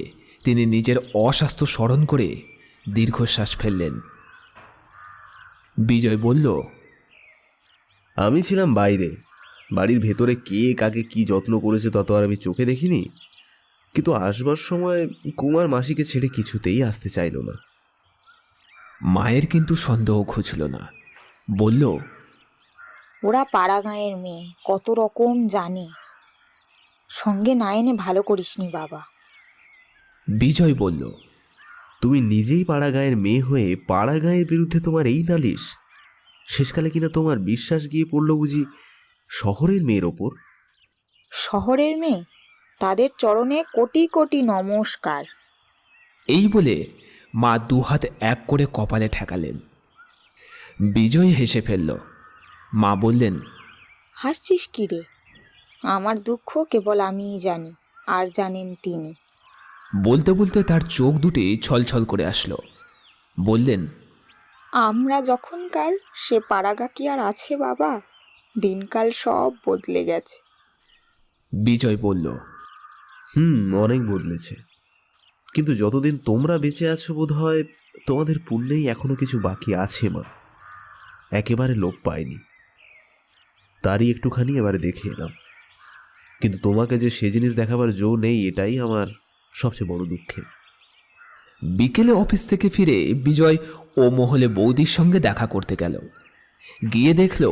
তিনি নিজের অস্বাস্থ্য স্মরণ করে দীর্ঘশ্বাস ফেললেন। বিজয় বলল, আমি ছিলাম বাইরে, বাড়ির ভেতরে কে কাকে কি যত্ন করেছে তত আর আমি চোখে দেখিনি, কিন্তু আসবার সময় কুমার মাসিকে ছেড়ে কিছুতেই আসতে চাইল না। মায়ের কিন্তু সন্দেহ ঘুচল না, বলল, ওরা পাড়া গাঁয়ের মেয়ে, কত রকম জানে। সঙ্গে না এনে ভালো করিসনি বাবা। বিজয় বলল, তুমি নিজেই পাড়া গাঁয়ের মেয়ে হয়ে পাড়া গাঁয়ের বিরুদ্ধে তোমার এই নালিশ? শেষকালে কিনা তোমার বিশ্বাস গিয়ে পড়ল বুঝি শহরের মেয়ের ওপর? শহরের মেয়ে, তাদের চরণে কোটি কোটি নমস্কার। এই বলে মা দুহাত এক করে কপালে ঠেকালেন। বিজয় হেসে ফেলল। মা বললেন, হাসছিস কি রে? আমার দুঃখ কেবল আমিই জানি, আর জানেন তিনি। বলতে বলতে তার চোখ দুটি ছলছল করে আসলো। বললেন, আমরা যখনকার সে পাড়াগা কি আর আছে বাবা? দিনকাল সব বদলে গেছে। বিজয় বলল, অনেক বদলেছে, কিন্তু যতদিন তোমরা বেঁচে আছো বোধ হয় তোমাদের পুণ্যেই এখনো কিছু বাকি আছে মা, একেবারে লোপ পায়নি। তারই একটুখানি এবারে দেখে এলাম, কিন্তু তোমাকে যে সে জিনিস দেখাবার জো নেই, এটাই আমার সবচেয়ে বড় দুঃখের। বিকেলে অফিস থেকে ফিরে বিজয় ও মহলে বৌদির সঙ্গে দেখা করতে গেল। গিয়ে দেখল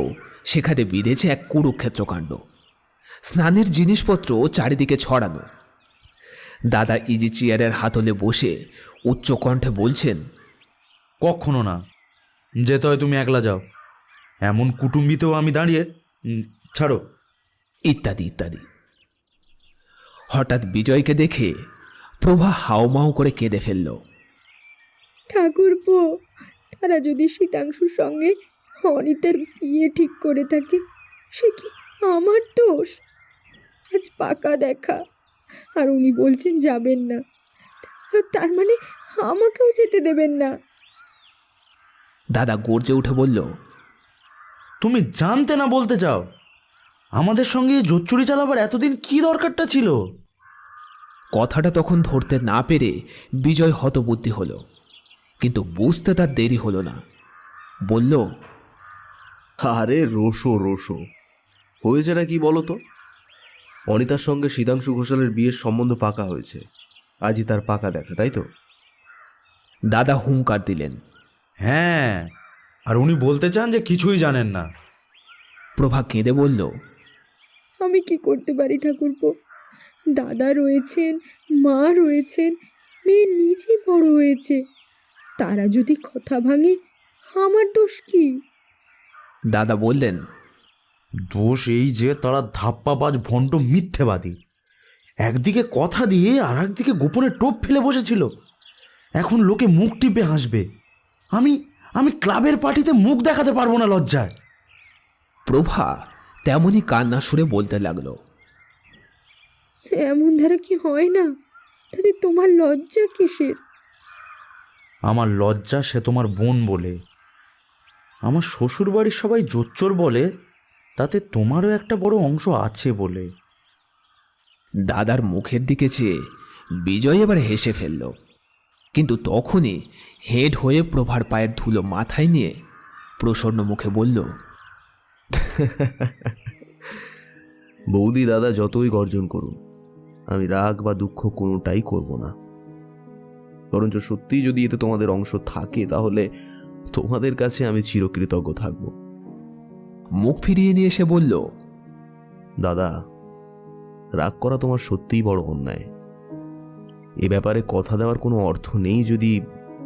সেখানে বিঁধেছে এক কুরুক্ষেত্র কাণ্ড। স্নানের জিনিসপত্র চারিদিকে ছড়ানো। দাদা ইজি চেয়ারের হাতলে বসে উচ্চ কণ্ঠে বলছেন, কখনো না, যেতে হয় তুমি একলা যাও, এমন কুটুম্বিতেও আমি দাঁড়িয়ে, ছাড়ো, ইত্যাদি ইত্যাদি। হঠাৎ বিজয়কে দেখে প্রভা হাউমাউ করে কেঁদে ফেলল। ঠাকুরপো, তারা যদি শীতাংশুর সঙ্গে অনিতার বিয়ে ঠিক করে থাকে, সে কি আমার দোষ? আজ পাকা দেখা, আর উনি বলছেন যাবেন না, তার মানে আমাকেও যেতে দেবেন না। দাদা গর্জে উঠে বলল, তুমি জানতে না বলতে চাও? আমাদের সঙ্গে জোচ্চুরি চালাবার এতদিন কি দরকারটা ছিল? কথাটা তখন ধরতে না পেরে বিজয় হতবুদ্ধি হলো, কিন্তু বুঝতে তার দেরি হলো না। বলল, আরে রোশো রোশো, হয়েছেটা কি বলো তো? অনিতার সঙ্গে শীতাংশু ঘোষালের বিয়ের সম্বন্ধ পাকা হয়েছে, আজই তার পাকা দেখা, তাই তো? দাদা হুঙ্কার দিলেন। হ্যাঁ, আর উনি বলতে চান যে কিছুই জানেন না। প্রভা কেঁদে বলল, আমি কি করতে পারি ঠাকুরপো? দাদা রয়েছেন, মা রয়েছেন, মেয়ে নিজে বড় হয়েছে, তারা যদি কথা ভাঙে আমার দোষ কি? দাদা বললেন, দোষ এই যে তারা ধাপ্পাবাজ ভণ্ড মিথ্যেবাদী। একদিকে কথা দিয়ে আর একদিকে গোপনে টোপ ফেলে বসেছিল। এখন লোকে মুখ টিপে হাসবে। আমি আমি ক্লাবের পার্টিতে মুখ দেখাতে পারবো না লজ্জায়। প্রভা তেমনি কান্না সুরে বলতে লাগলো, এমন ধারা কি হয় না? তাতে তোমার লজ্জা কিসের? আমার লজ্জা সে তোমার বোন বলে। আমার শ্বশুর বাড়ির সবাই জোচ্চোর বলে, তাতে তোমারও একটা বড় অংশ আছে বলে। দাদার মুখের দিকে চেয়ে বিজয় এবার হেসে ফেলল, কিন্তু তখনই হেড হয়ে প্রভার পায়ের ধুলো মাথায় নিয়ে প্রসন্ন মুখে বলল, বৌদি দাদা যতই গর্জন করুন, আমি রাগ বা দুঃখ কোনোটাই করব না। বরঞ্চ সত্যি যদি এতে তোমাদের অংশ থাকে, তাহলে তোমাদের কাছে আমি চিরকৃতজ্ঞ থাকব। মুখ ফিরিয়ে নিয়ে এসে বলল, দাদা, রাগ করা তোমার সত্যিই বড় অন্যায়। এ ব্যাপারে কথা দেওয়ার কোনো অর্থ নেই যদি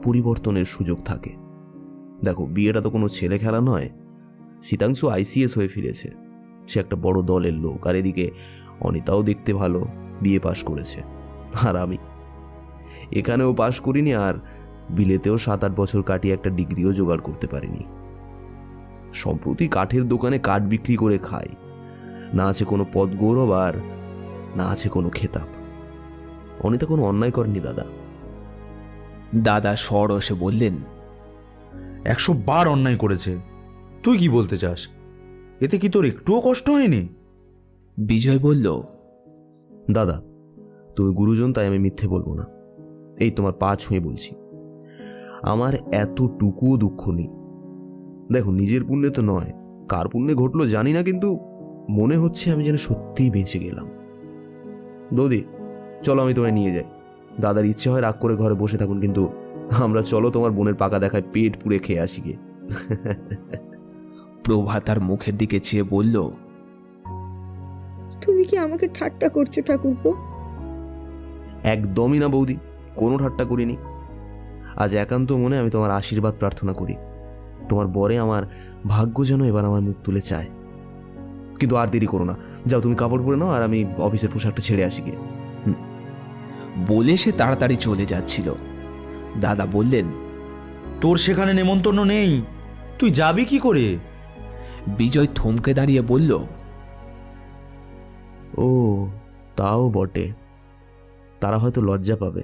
পরিবর্তনের সুযোগ থাকে। দেখো, বিয়েটা তো কোনো ছেলে খেলা নয়। শীতাংশু আইসিএস হয়ে ফিরেছে, সে একটা বড় দলের লোক। আর এদিকে অনিতাও দেখতে ভালো, বিয়ে পাশ করেছে। আর আমি এখানেও পাশ করিনি, আর বিলেতেও 7-8 বছর কাটিয়ে একটা ডিগ্রিও জোগাড় করতে পারিনি। সম্প্রতি কাঠের দোকানে কাঠ বিক্রি করে খাই। না আছে কোনো পদ গৌরব, আর না আছে কোনো খেতাব। অনিতা কোনো অন্যায় করেনি দাদা। দাদা সরসে বললেন, 100 বার অন্যায় করেছে। তুই কি বলতে চাস? এতে কি তোর একটুও কষ্ট হয়নি? বিজয় বলল, দাদা, তুমি গুরুজন, তাই আমি মিথ্যে বলবো না। এই তোমার পা ছুঁয়ে বলছি, আমার এতটুকুও দুঃখ নেই। দেখো, নিজের পুণ্যে তো নয়, কার পুণ্যে ঘটলো জানি না, কিন্তু মনে হচ্ছে আমি যেন সত্যিই বেঁচে গেলাম। বৌদি, চলো আমি তোমায় নিয়ে যাই। দাদার ইচ্ছে হয় রাগ করে ঘরে বসে থাকুন, কিন্তু আমরা চলো তোমার বোনের পাকা দেখায় পেট পুড়ে খেয়ে আসি গে। প্রভা তার মুখের দিকে চেয়ে বলল, তুমি কি আমাকে ঠাট্টা করছো ঠাকুরপো? একদমই না বৌদি, কোনো ঠাট্টা করিনি। আজ একান্ত মনে আমি তোমার আশীর্বাদ প্রার্থনা করি। তোমার বরে আমার ভাগ্য যেন এবার আমার মুখ তুলে চায়। কিন্তু আর দেরি করো না, যাও তুমি কাপড় পরে নাও, আর আমি অফিসের পোশাকটা ছেড়ে আসি গে। বলে সে তাড়াতাড়ি চলে যাচ্ছিল। দাদা বললেন, তোর সেখানে নেমন্তন্ন নেই, তুই যাবি কি করে? বিজয় থমকে দাঁড়িয়ে বলল, ও, তাও বটে। তারা হয়তো লজ্জা পাবে,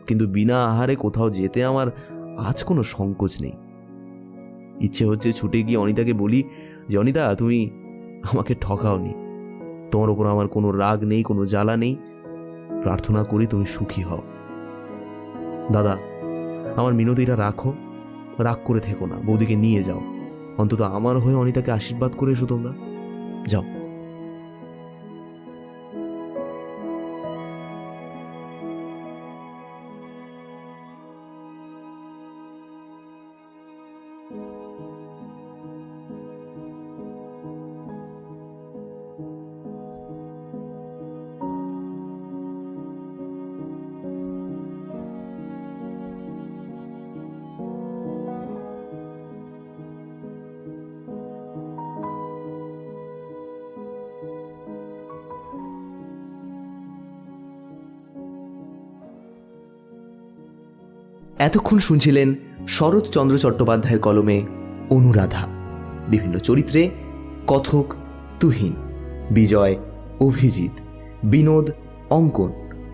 কিন্তু বিনা আহারে কোথাও যেতে আমার আজ কোনো সংকোচ নেই। ইচ্ছে হচ্ছে ছুটে গিয়ে অনিতাকে বলি যে, অনিতা, তুমি আমাকে ঠকাওনি, তোমার ওপর আমার কোনো রাগ নেই, কোনো জ্বালা নেই। প্রার্থনা করি তুমি সুখী হও। দাদা, আমার মিনতিটা রাখো, রাগ করে থেকো না। বৌদিকে নিয়ে যাও, অন্তত আমার হয়ে অনিতাকে আশীর্বাদ করে এসো তোমরা। যাও। এতক্ষণ শুনছিলেন শরৎচন্দ্র চট্টোপাধ্যায়ের কলমে অনুরাধা। বিভিন্ন চরিত্রে কথক তুহিন, বিজয় অভিজিৎ, বিনোদ অঙ্কন,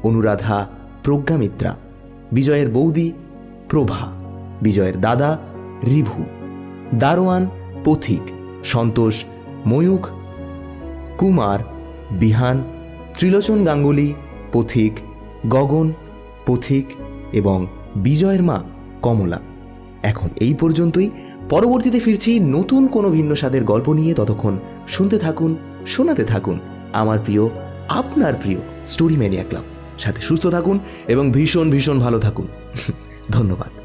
অনুরাধা প্রজ্ঞামিত্রা, বিজয়ের বৌদি প্রভা, বিজয়ের দাদা রিভু, দারোয়ান পথিক, সন্তোষ ময়ূখ, কুমার বিহান, ত্রিলোচন গাঙ্গুলি পথিক, গগন পথিক এবং বিজয়ের মা কমলা। এখন এই পর্যন্তই। পরবর্তীতে ফিরছি নতুন কোনো ভিন্ন স্বাদের গল্প নিয়ে। ততক্ষণ শুনতে থাকুন, শোনাতে থাকুন আমার প্রিয়, আপনার প্রিয় স্টোরি ম্যানিয়া ক্লাব। সাথে সুস্থ থাকুন এবং ভীষণ ভীষণ ভালো থাকুন। ধন্যবাদ।